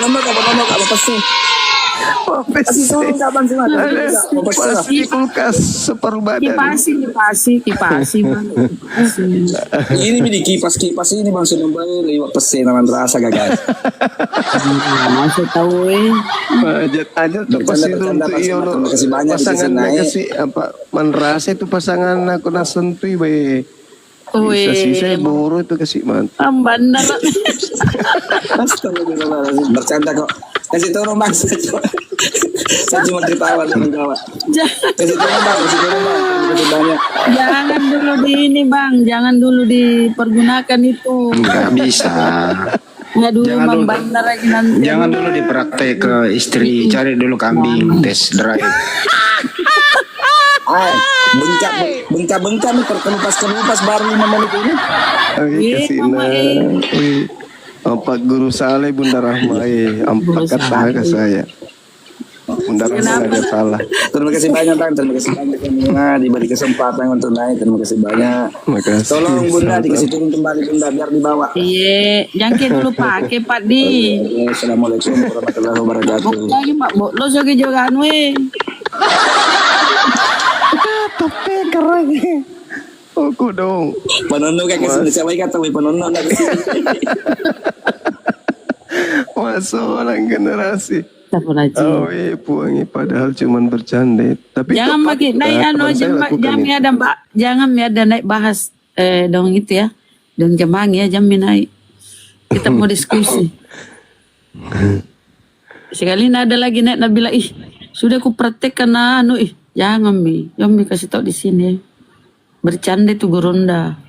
Panono kak mau pese. Kasih turun kak Bang Suma. Mau pese lah. Pasti kulkas separuh badan. Kipasi Bang. Ini di kipas ini Bang Suma lewat pese naman rasa gagal. Masih tahu Ada tuh pasti itu untuk Terima kasih banyak di pasangan sini. kasih apa manrasa itu pasangan aku nasentui bae. Bisa sih saya buru itu kasih mantap. Benar. Astagfirullahaladzim. Bercanda kok. Kasih turun Bang. Saya cuma ketawa dengan kawan. Kasih turun Bang. Terima kasih banyak. Jangan dulu di ini Bang, jangan dulu dipergunakan itu. Nggak bisa. Nggak dulu Jangan Bang dulu. Bandar lagi nanti. Jangan dulu dipraktek ke istri, cari dulu kambing, tes drive. Bengkak nih kelupas baru 5 menit ini. Kasih Ampak Guru Saleh Bunda Rahma ampak kata ke saya. Bunda Rahma ada salah. Terima kasih banyak Bang. Terima kasih banyak Bunda diberi kesempatan untuk naik. Terima kasih banyak. Makasih. Tolong Bunda dikasih turun kembali Bunda biar dibawa. Iya, jangkit dulu pakai Pak Di. Assalamualaikum warahmatullahi wabarakatuh. Lagi Pak, lo lagi juga anwe. Tapi keren. Aku dong. Panono kayak kesini siapa kata panono lagi. Masuk orang generasi. Astagfirullahaladzim. Puangi padahal cuman bercanda. Tapi Jangan tepat, pakai naik teman saya lakukan itu. jangan ada naik bahas dong itu ya. Dong kemangi ya jangan naik. Kita mau diskusi. Sekali ada lagi naik Nabila sudah aku praktekkan jangan jangan kasih tahu di sini. Bercanda itu Gurunda.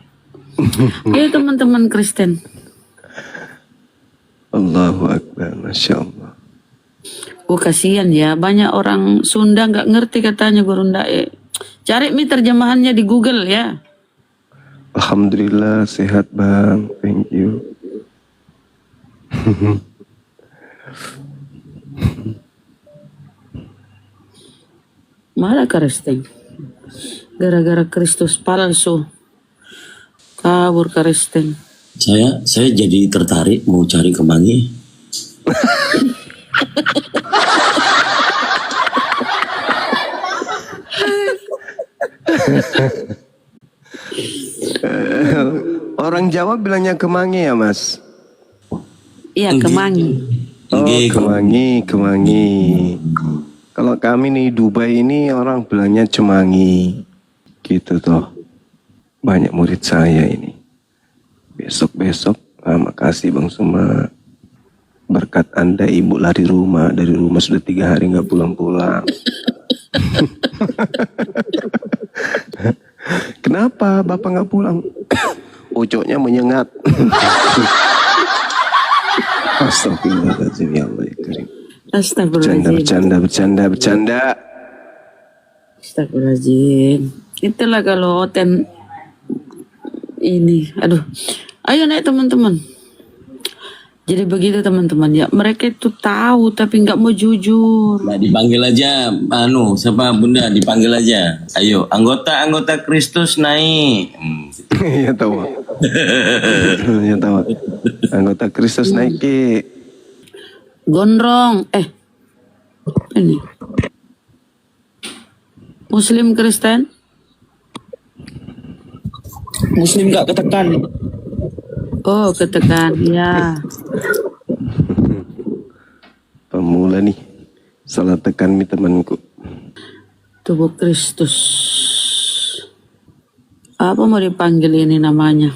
Ya teman-teman Kristen. Allahu Akbar, Masya Allah. Kasihan ya, banyak orang Sunda nggak ngerti katanya Gurunda. Cari terjemahannya di Google ya. Alhamdulillah sehat Bang, thank you. Malah Kristen. Gara-gara Kristus palsu. Kabur Kristen. Saya jadi tertarik mau cari kemangi. Orang Jawa bilangnya kemangi ya Mas? Iya kemangi. Oh kemangi. Kalau kami nih Dubai ini orang bilangnya cemangi. Gitu toh. Banyak murid saya ini. Besok-besok, makasih Bang Suma. Berkat Anda ibu lari rumah. Dari rumah sudah 3 hari nggak pulang-pulang. Kenapa Bapak nggak pulang? Ucoknya menyengat. Astagfirullahaladzim ya Allah ya Karim. Astagfirullahaladzim. Bercanda. Astagfirullahaladzim. Itulah kalau hotel ini. Aduh. Ayo naik teman-teman. Jadi begitu teman-teman ya. Mereka itu tahu tapi nggak mau jujur. Nah, dipanggil aja, siapa Bunda dipanggil aja. Ayo, anggota Kristus naik. Ya tahu. Ya tahu. Anggota Kristus naik ke. Gondrong. Ini. Muslim Kristen. Muslim gak ketekan. Oh ketekan ya. Pemula nih. Salah tekan nih temanku. Tubuh Kristus. Apa mau dipanggil ini namanya?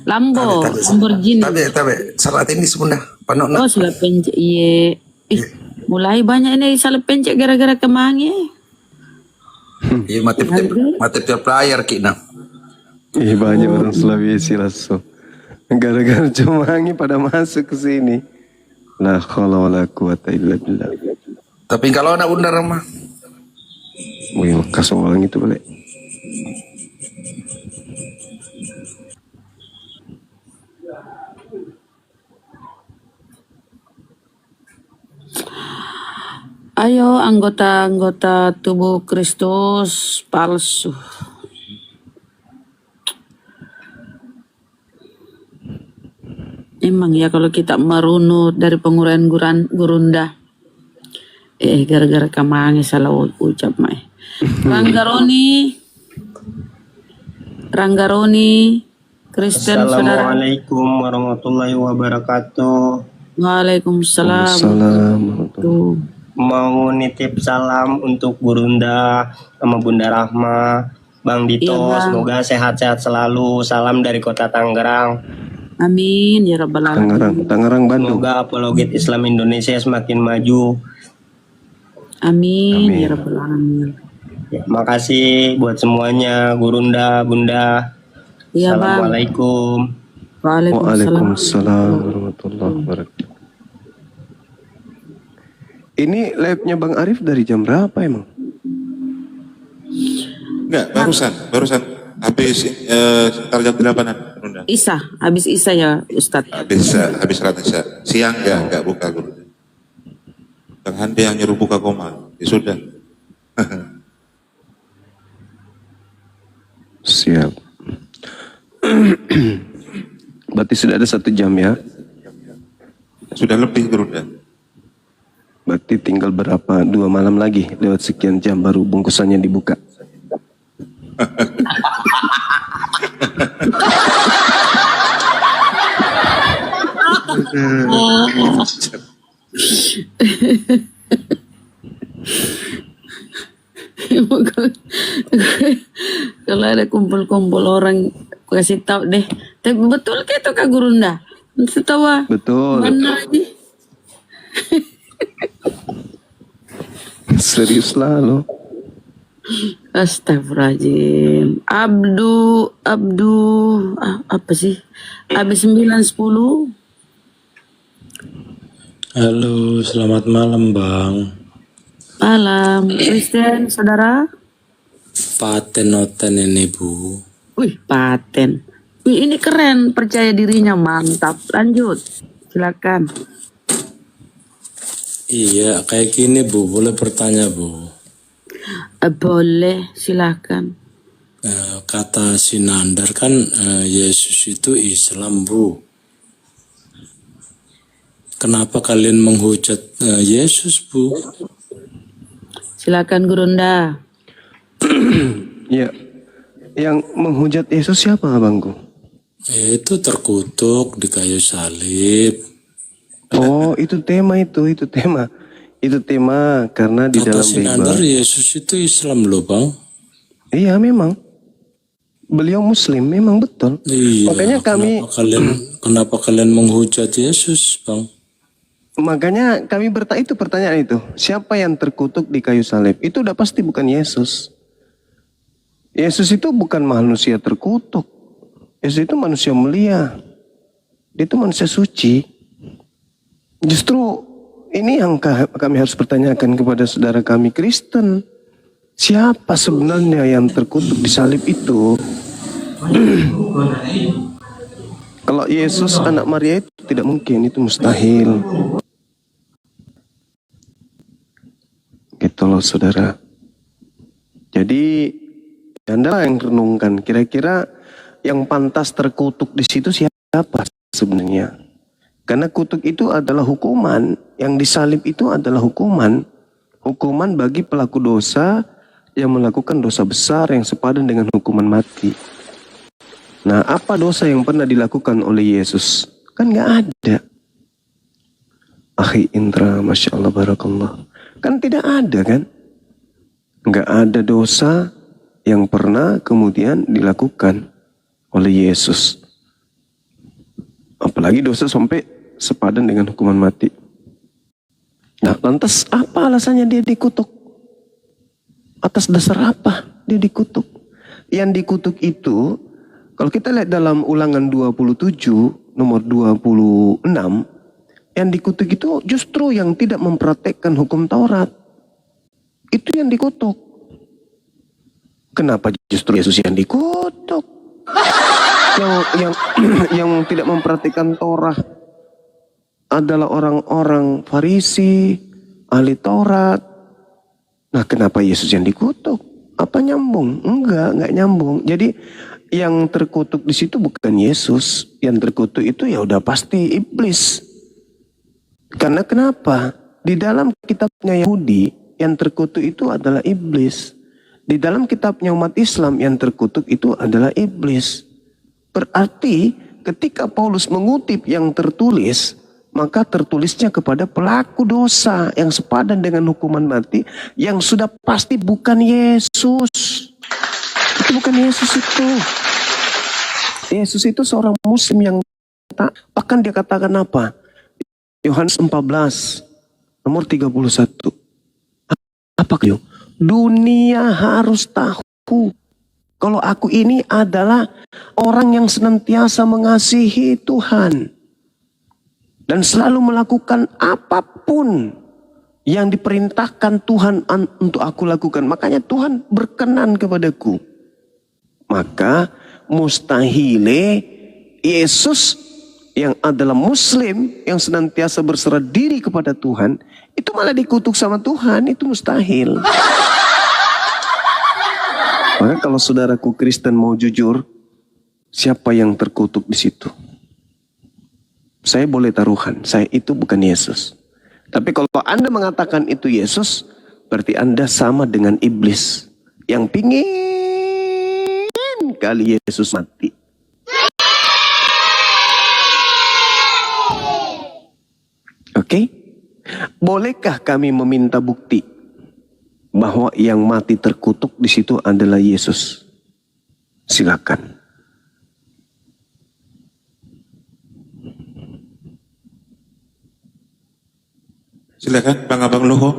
Lambo. Lamborghini. Tapi salah ini sebenarnya. Oh salah pencet. Iya. Mulai banyak ini salah pencet gara-gara kemangi. Iya mati player kita. Banyak orang Sulawesi langsung. Gara-gara cemangi pada masuk ke sini. La haula wala quwata illa billah. Tapi kalau anak Bunda Rahma. Wih, kasih orang itu balik. Ayo anggota-anggota tubuh Kristus palsu. Emang ya kalau kita merunut dari penguraian gurunda. Gara-gara kamangi salah ucap mai. Ranggaroni, Kristen saudara. Assalamualaikum warahmatullahi wabarakatuh. Waalaikumsalam. Assalamualaikum. Mau nitip salam untuk Gurunda sama Bunda Rahma, Bang Dito, Iya, Bang. semoga sehat-sehat selalu. Salam dari kota Tangerang. Amin ya rabbal alamin. Tangerang, Bandung. Semoga apologet Islam Indonesia semakin maju. Amin ya rabbal alamin. Ya, makasih buat semuanya, Gurunda, Bunda. Iya, Bang. Assalamualaikum. Waalaikumsalam warahmatullahi wabarakatuh. Ini live-nya Bang Arif dari jam berapa emang? Enggak, barusan habis sekitar jam 8-an. Bunda. Habis Isa ya Ustadz. Habis sholat Isya. Siang enggak buka guru. Kang Handi yang nyuruh buka koma. Ya sudah. Siap. Berarti sudah ada 1 jam ya? Sudah lebih Bunda. Berarti tinggal berapa 2 malam lagi lewat sekian jam baru bungkusannya dibuka. Kalau ada kumpul-kumpul orang kasih tahu deh. Tapi betul kayak itu Kak Gurunda. Setawa. Betul. Mana lagi? Serius lah lo. Astagfirullahaladzim. Apa sih? Abis 9.10. Halo, selamat malam Bang. Malam. Kristen, saudara. Paten noten ini Bu. Wih, paten. Wih, ini keren. Percaya dirinya mantap. Lanjut. Silakan. Iya, kayak gini Bu, boleh bertanya Bu? Boleh, silakan. Kata Sinandar kan Yesus itu Islam Bu. Kenapa kalian menghujat Yesus Bu? Silakan Gurunda. Ya, yang menghujat Yesus siapa abangku? Itu terkutuk di kayu salib. Oh, itu tema itu tema. Itu tema karena di Kata dalam Sinandar Bible. Yesus itu Islam loh Bang. Iya memang. Beliau Muslim memang betul. Iya. Makanya kami kenapa kalian menghujat Yesus Bang? Makanya kami itu pertanyaan itu. Siapa yang terkutuk di kayu salib? Itu udah pasti bukan Yesus. Yesus itu bukan manusia terkutuk. Yesus itu manusia mulia. Dia itu manusia suci. Justru ini yang kami harus pertanyakan kepada saudara kami Kristen. Siapa sebenarnya yang terkutuk di salib itu? Kalau Yesus anak Maria itu tidak mungkin, itu mustahil. Gitu loh saudara. Jadi Anda yang renungkan kira-kira yang pantas terkutuk di situ siapa sebenarnya? Karena kutuk itu adalah hukuman, yang disalib itu adalah hukuman bagi pelaku dosa yang melakukan dosa besar yang sepadan dengan hukuman mati. Nah, apa dosa yang pernah dilakukan oleh Yesus? Kan nggak ada. Akhi Indra, Masya Allah, Barakallah. Kan tidak ada kan? Nggak ada dosa yang pernah kemudian dilakukan oleh Yesus. Apalagi dosa sampai sepadan dengan hukuman mati. Nah, lantas apa alasannya dia dikutuk? Atas dasar apa dia dikutuk? Yang dikutuk itu, kalau kita lihat dalam Ulangan 27, nomor 26, yang dikutuk itu justru yang tidak mempraktekkan hukum Taurat. Itu yang dikutuk. Kenapa justru Yesus yang dikutuk? Yang tidak mempraktikkan Taurat adalah orang-orang Farisi, ahli Taurat, Nah, kenapa Yesus yang dikutuk? Apa nyambung? Enggak nyambung. Jadi yang terkutuk di situ bukan Yesus, yang terkutuk itu ya udah pasti iblis. Karena kenapa? Di dalam kitabnya Yahudi yang terkutuk itu adalah iblis. Di dalam kitabnya umat Islam yang terkutuk itu adalah iblis. Berarti ketika Paulus mengutip yang tertulis, maka tertulisnya kepada pelaku dosa yang sepadan dengan hukuman mati, yang sudah pasti bukan Yesus. Itu bukan Yesus itu. Yesus itu seorang muslim yang tak, bahkan dia katakan apa? Yohanes 14 nomor 31. Apa itu? Dunia harus tahu kalau aku ini adalah orang yang senantiasa mengasihi Tuhan dan selalu melakukan apapun yang diperintahkan Tuhan untuk aku lakukan. Makanya Tuhan berkenan kepadaku. Maka mustahile Yesus yang adalah muslim yang senantiasa berserah diri kepada Tuhan itu malah dikutuk sama Tuhan, itu mustahil. Maka kalau saudaraku Kristen mau jujur, siapa yang terkutuk di situ? Saya boleh taruhan, saya itu bukan Yesus. Tapi kalau Anda mengatakan itu Yesus, berarti Anda sama dengan iblis yang pingin kali Yesus mati. Oke? Bolehkah kami meminta bukti bahwa yang mati terkutuk di situ adalah Yesus? Silakan. Silakan Bang Abang Luho.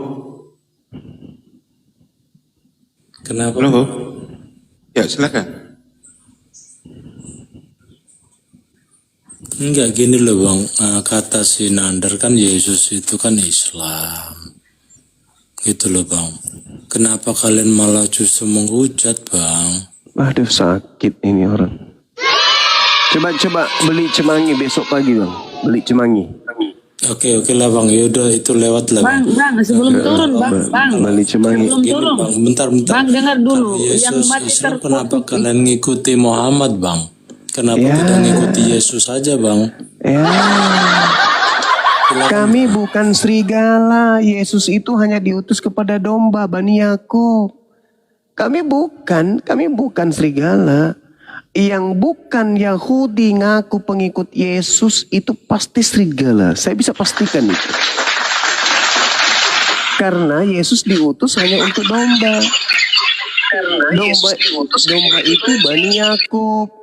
Kenapa? Luho. Ya, silakan. Enggak, gini loh Bang, kata si Nandar kan Yesus itu kan Islam. Gitu loh Bang. Kenapa kalian malah justru menghujat Bang? Aduh, sakit ini orang. Coba beli cemangi besok pagi Bang. Beli cemangi. Oke lah Bang, yaudah itu lewat lah Bang. Bang, sebelum turun Bang. Beli cemangi. Sebelum Gini, turun. Bang, bentar. Bang, dengar dulu. Yesus Yang mati Islam, terkutuk. kenapa kalian ngikuti Muhammad Bang? Kenapa tidak ngikuti Yesus saja Bang? Ya. Kami bukan serigala. Yesus itu hanya diutus kepada domba Bani Yakub. Kami bukan serigala. Yang bukan Yahudi ngaku pengikut Yesus itu pasti serigala. Saya bisa pastikan itu. Karena Yesus diutus hanya untuk domba. Domba itu Bani Yakub.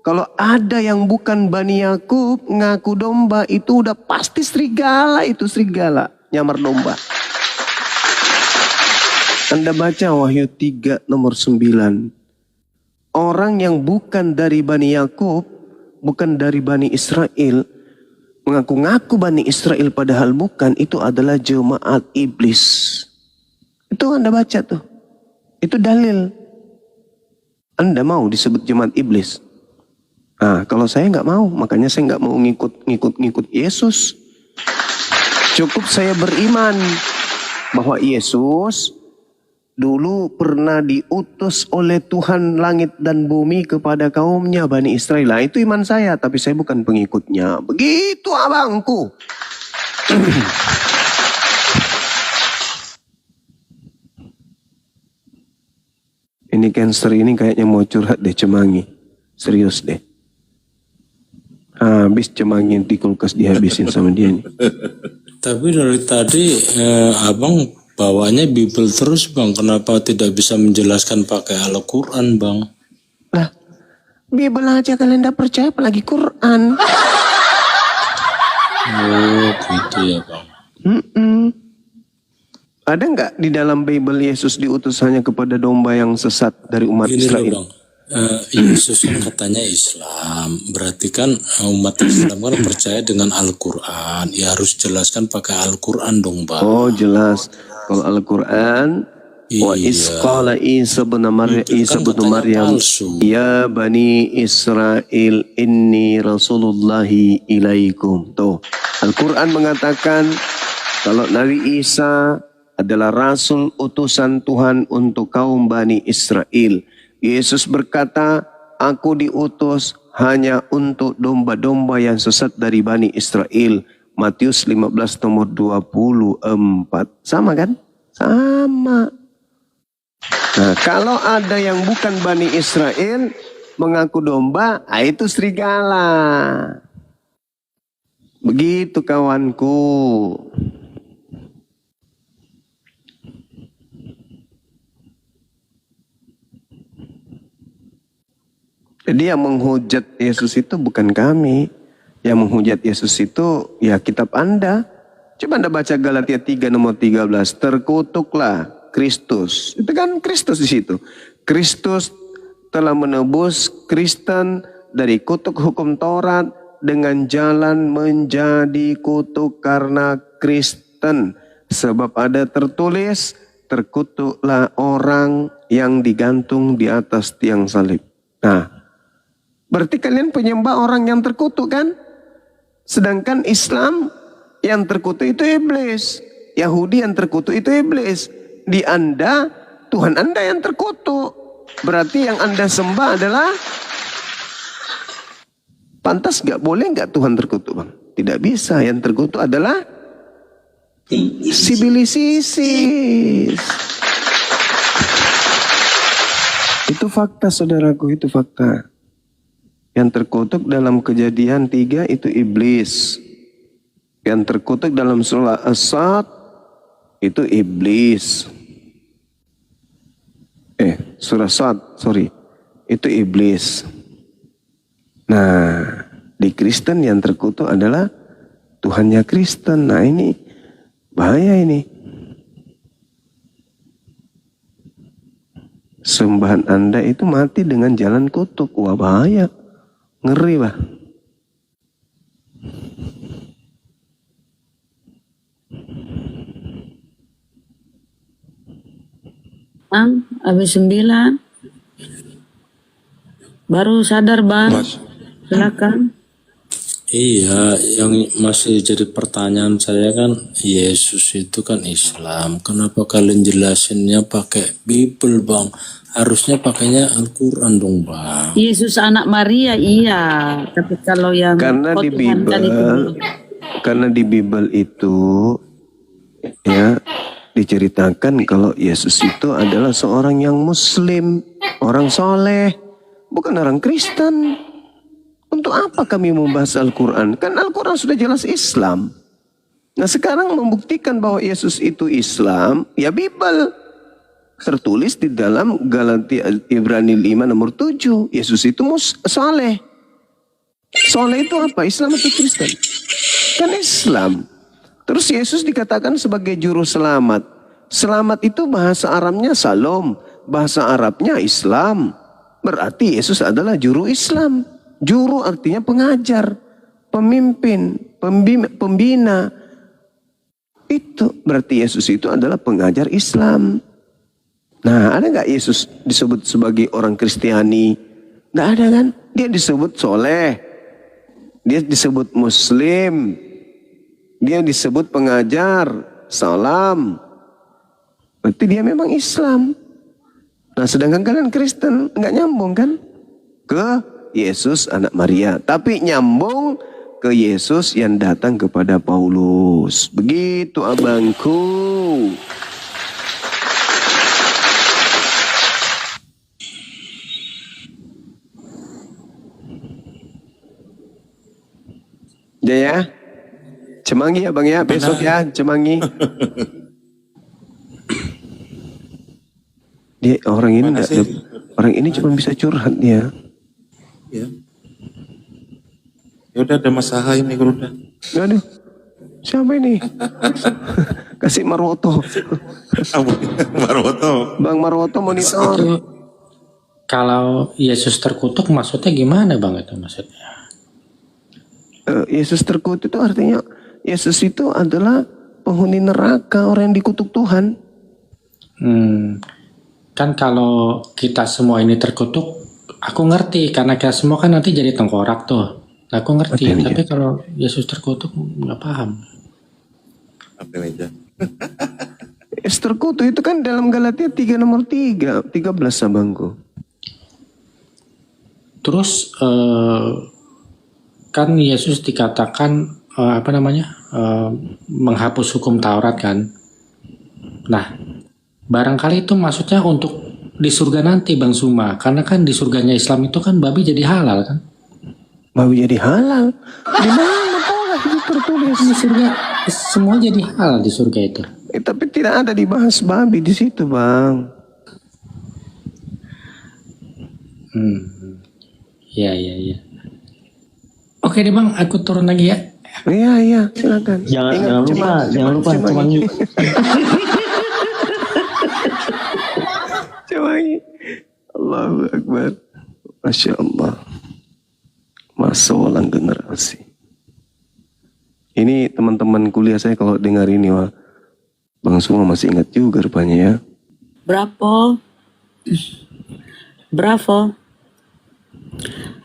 Kalau ada yang bukan Bani Yakub ngaku domba itu udah pasti serigala, itu serigala, nyamar domba. Anda baca Wahyu 3 nomor 9. Orang yang bukan dari Bani Yakub, bukan dari Bani Israel, mengaku-ngaku Bani Israel padahal bukan, itu adalah jemaat iblis. Itu Anda baca tuh. Itu dalil. Anda mau disebut jemaat iblis? Nah, kalau saya nggak mau, makanya saya nggak mau ngikut Yesus. Cukup saya beriman bahwa Yesus dulu pernah diutus oleh Tuhan langit dan bumi kepada kaumnya Bani Israel. Nah, itu iman saya, tapi saya bukan pengikutnya. Begitu abangku. Ini cancer ini kayaknya mau curhat deh cemangi. Serius deh. Habis cemangi di kulkas dihabisin sama dia nih. Tapi dari tadi abang bawanya Bible terus Bang. Kenapa tidak bisa menjelaskan pakai Al-Quran Bang? Lah, Bible aja kalian tidak percaya apalagi Quran. Oh gitu ya Bang. Ada nggak di dalam Bible Yesus diutus hanya kepada domba yang sesat dari umat Gini Israel? loh Bang. Yesus kan katanya Islam, berarti kan umat Islam kan percaya dengan Al-Quran, ya harus jelaskan pakai Al-Quran dong Bang. Oh jelas, kalau Al-Quran, wa isqala Isa bin Maryam, ya Bani Israel, inni Rasulullahi ilaikum. Tuh, Al-Quran mengatakan kalau Nabi Isa adalah rasul utusan Tuhan untuk kaum Bani Israel. Yesus berkata, aku diutus hanya untuk domba-domba yang sesat dari Bani Israel. Matius 15 nomor 24. Sama kan? Sama. Nah, kalau ada yang bukan Bani Israel mengaku domba, itu serigala. Begitu kawanku. Jadi yang menghujat Yesus itu bukan kami. Yang menghujat Yesus itu ya kitab Anda. Coba Anda baca Galatia 3 nomor 13. Terkutuklah Kristus. Itu kan Kristus di situ. Kristus telah menebus Kristen dari kutuk hukum Taurat dengan jalan menjadi kutuk karena Kristen. Sebab ada tertulis, terkutuklah orang yang digantung di atas tiang salib. Nah, berarti kalian penyembah orang yang terkutuk kan? Sedangkan Islam yang terkutuk itu iblis. Yahudi yang terkutuk itu iblis. Di Anda, Tuhan Anda yang terkutuk. Berarti yang Anda sembah adalah, pantas gak, boleh gak Tuhan terkutuk bang? Tidak bisa, yang terkutuk adalah Sibilis. Itu fakta saudaraku, itu fakta. Yang terkutuk dalam Kejadian 3 itu iblis. Yang terkutuk dalam surah As-Sad itu iblis. Surah Sad, itu iblis. Nah, di Kristen yang terkutuk adalah Tuhannya Kristen. Nah, ini bahaya ini. Sembahan Anda itu mati dengan jalan kutuk. Wah, bahaya. Ngeri, Pak. Bang, habis 9. Baru sadar bang. Silakan. Iya, yang masih jadi pertanyaan saya kan, Yesus itu kan Islam. Kenapa kalian jelasinnya pakai Bible bang? Harusnya pakainya Al-Quran dong bang. Yesus anak Maria iya. Tapi kalau yang Karena di Bible, karena di Bible itu ya diceritakan kalau Yesus itu adalah seorang yang Muslim, orang soleh, bukan orang Kristen. Untuk apa kami membahas Al-Quran? Kan Al-Quran sudah jelas Islam. Nah sekarang membuktikan bahwa Yesus itu Islam, ya Bible. Tertulis di dalam Galatia Ibrani 5 nomor 7. Yesus itu soleh. Soleh itu apa? Islam atau Kristen? Kan Islam. Terus Yesus dikatakan sebagai juru selamat. Selamat itu bahasa Arabnya Salom. Bahasa Arabnya Islam. Berarti Yesus adalah juru Islam. Juru artinya pengajar, pemimpin, pembina. Itu berarti Yesus itu adalah pengajar Islam. Nah, ada nggak Yesus disebut sebagai orang Kristiani? Nggak ada kan? Dia disebut soleh. Dia disebut Muslim. Dia disebut pengajar, salam. Berarti dia memang Islam. Nah, sedangkan kalian Kristen nggak nyambung kan? Ke Yesus anak Maria. Tapi nyambung ke Yesus yang datang kepada Paulus. Begitu abangku. Ya, Cemangi ya bang ya, besok ya Cemangi. Dia orang ini orang ini cuma bisa curhat dia. Ya. Ya udah ada Mas Saha ini udah. Aduh, siapa ini? Kasih Marwoto. Marwoto. Bang Marwoto monitor. Itu, kalau Yesus terkutuk maksudnya gimana bang itu maksudnya? Yesus terkutuk itu artinya Yesus itu adalah penghuni neraka, orang yang dikutuk Tuhan. Kan kalau kita semua ini terkutuk, aku ngerti karena kita semua kan nanti jadi tengkorak tuh. Aku ngerti, tapi kalau Yesus terkutuk nggak paham. tertulis terkutuk itu kan dalam Galatia 3 nomor 13 abangku. Terus kan Yesus dikatakan menghapus hukum Taurat kan. Nah, barangkali itu maksudnya untuk di surga nanti Bang Suma, karena kan di surganya Islam itu kan babi jadi halal kan. Babi jadi halal? Di mana Pak itu tertulis? Di surga semua jadi halal di surga itu. Tapi tidak ada dibahas babi di situ, Bang. Iya. Oke deh Bang, aku turun lagi ya. Iya, silakan. Jangan lupa Cemangi. Cemangi. Allahu Akbar. Masya Allah. Masa walang generasi. Ini teman-teman kuliah saya kalau dengar ini, wah, Bang semua masih ingat juga rupanya ya. Bravo.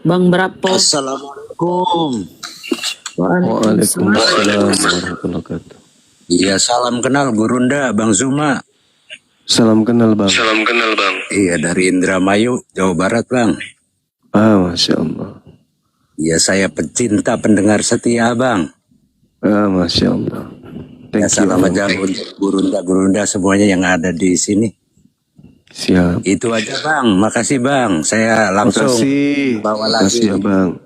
Bang Bravo. Assalamualaikum. Waalaikumsalam warahmatullahi wabarakatuh. Iya, salam kenal Gurunda, Bang Zuma. Salam kenal Bang. Iya, dari Indramayu, Jawa Barat, Bang. Masya Allah. Iya, saya pecinta pendengar setia, Bang. Masya Allah. Ya, salam aja untuk Gurunda semuanya yang ada di sini. Siap. Itu aja Bang, makasih Bang. Saya langsung bawa lagi. Makasih ya Bang.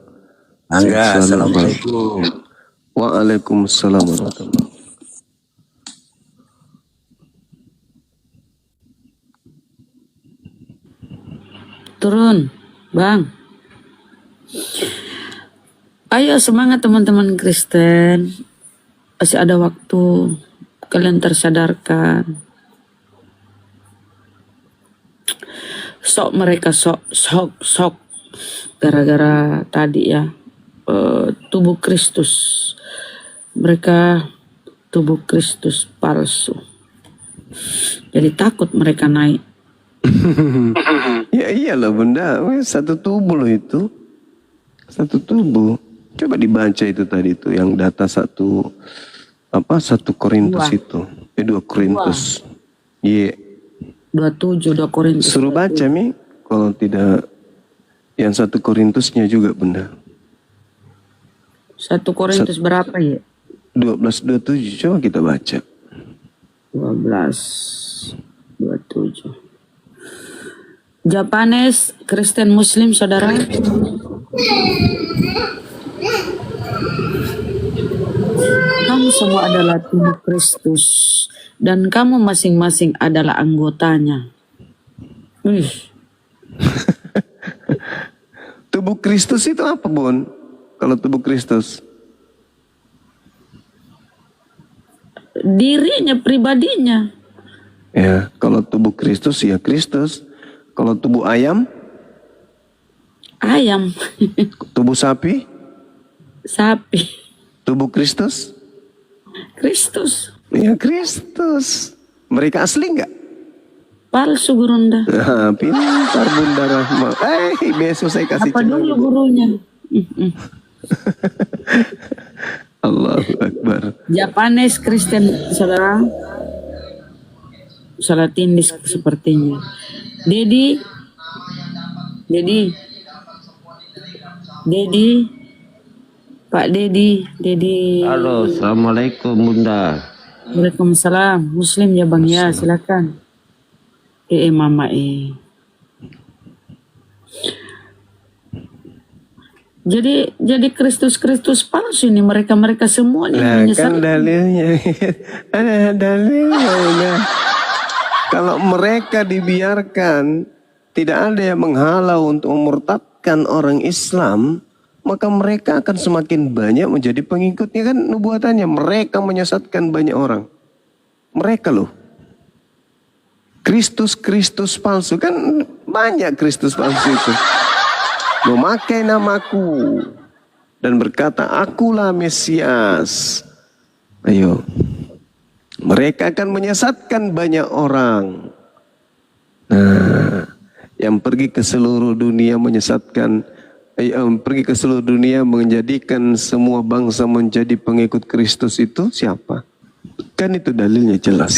Angga, assalamualaikum. Waalaikumsalam warahmatullahi. Turun, Bang. Ayo semangat teman-teman Kristen. Masih ada waktu. Kalian tersadarkan. Mereka sok. Gara-gara tadi ya. Tubuh Kristus. Mereka tubuh Kristus palsu. Jadi takut mereka naik. Ya iyalah bunda, satu tubuh loh itu. Satu tubuh. Coba dibaca itu tadi itu yang data 1 Korintus itu. 2 Korintus. Iya. 27 2 Korintus. Suruh baca Mi, kalau tidak yang 1 Korintusnya juga bunda. 1 Korintus berapa ya? 12:27 coba kita baca. 12:27. Japanes Kristen Muslim saudara. Kamu semua adalah tubuh Kristus dan kamu masing-masing adalah anggotanya. Tubuh Kristus itu apa Bun? Kalau tubuh Kristus? Dirinya, pribadinya. Ya, kalau tubuh Kristus ya Kristus. Kalau tubuh ayam? Ayam. Tubuh sapi? Sapi. Tubuh Kristus? Kristus. Ya Kristus. Mereka asli enggak? Palsu Gurunda. Pintar Bunda Rahma. Besok saya kasih apa dulu gurunya? Allahu Akbar. Japanes Kristen saudara. Salah tindis sepertinya. Dedi. Pak Dedi. Halo, assalamualaikum Bunda. Waalaikumsalam. Muslim ya Bang ya, silakan. Mama Jadi Kristus palsu ini mereka semua nih. Nah kan dalilnya ada dalilnya udah. Kalau mereka dibiarkan tidak ada yang menghalau untuk memurtadkan orang Islam, maka mereka akan semakin banyak menjadi pengikutnya kan nubuatannya. Mereka menyesatkan banyak orang. Mereka loh. Kristus palsu kan banyak Kristus palsu itu. Memakai namaku dan berkata akulah Mesias. Ayo. Mereka akan menyesatkan banyak orang. Nah, yang pergi ke seluruh dunia menyesatkan, pergi ke seluruh dunia menjadikan semua bangsa menjadi pengikut Kristus itu siapa? Kan itu dalilnya jelas.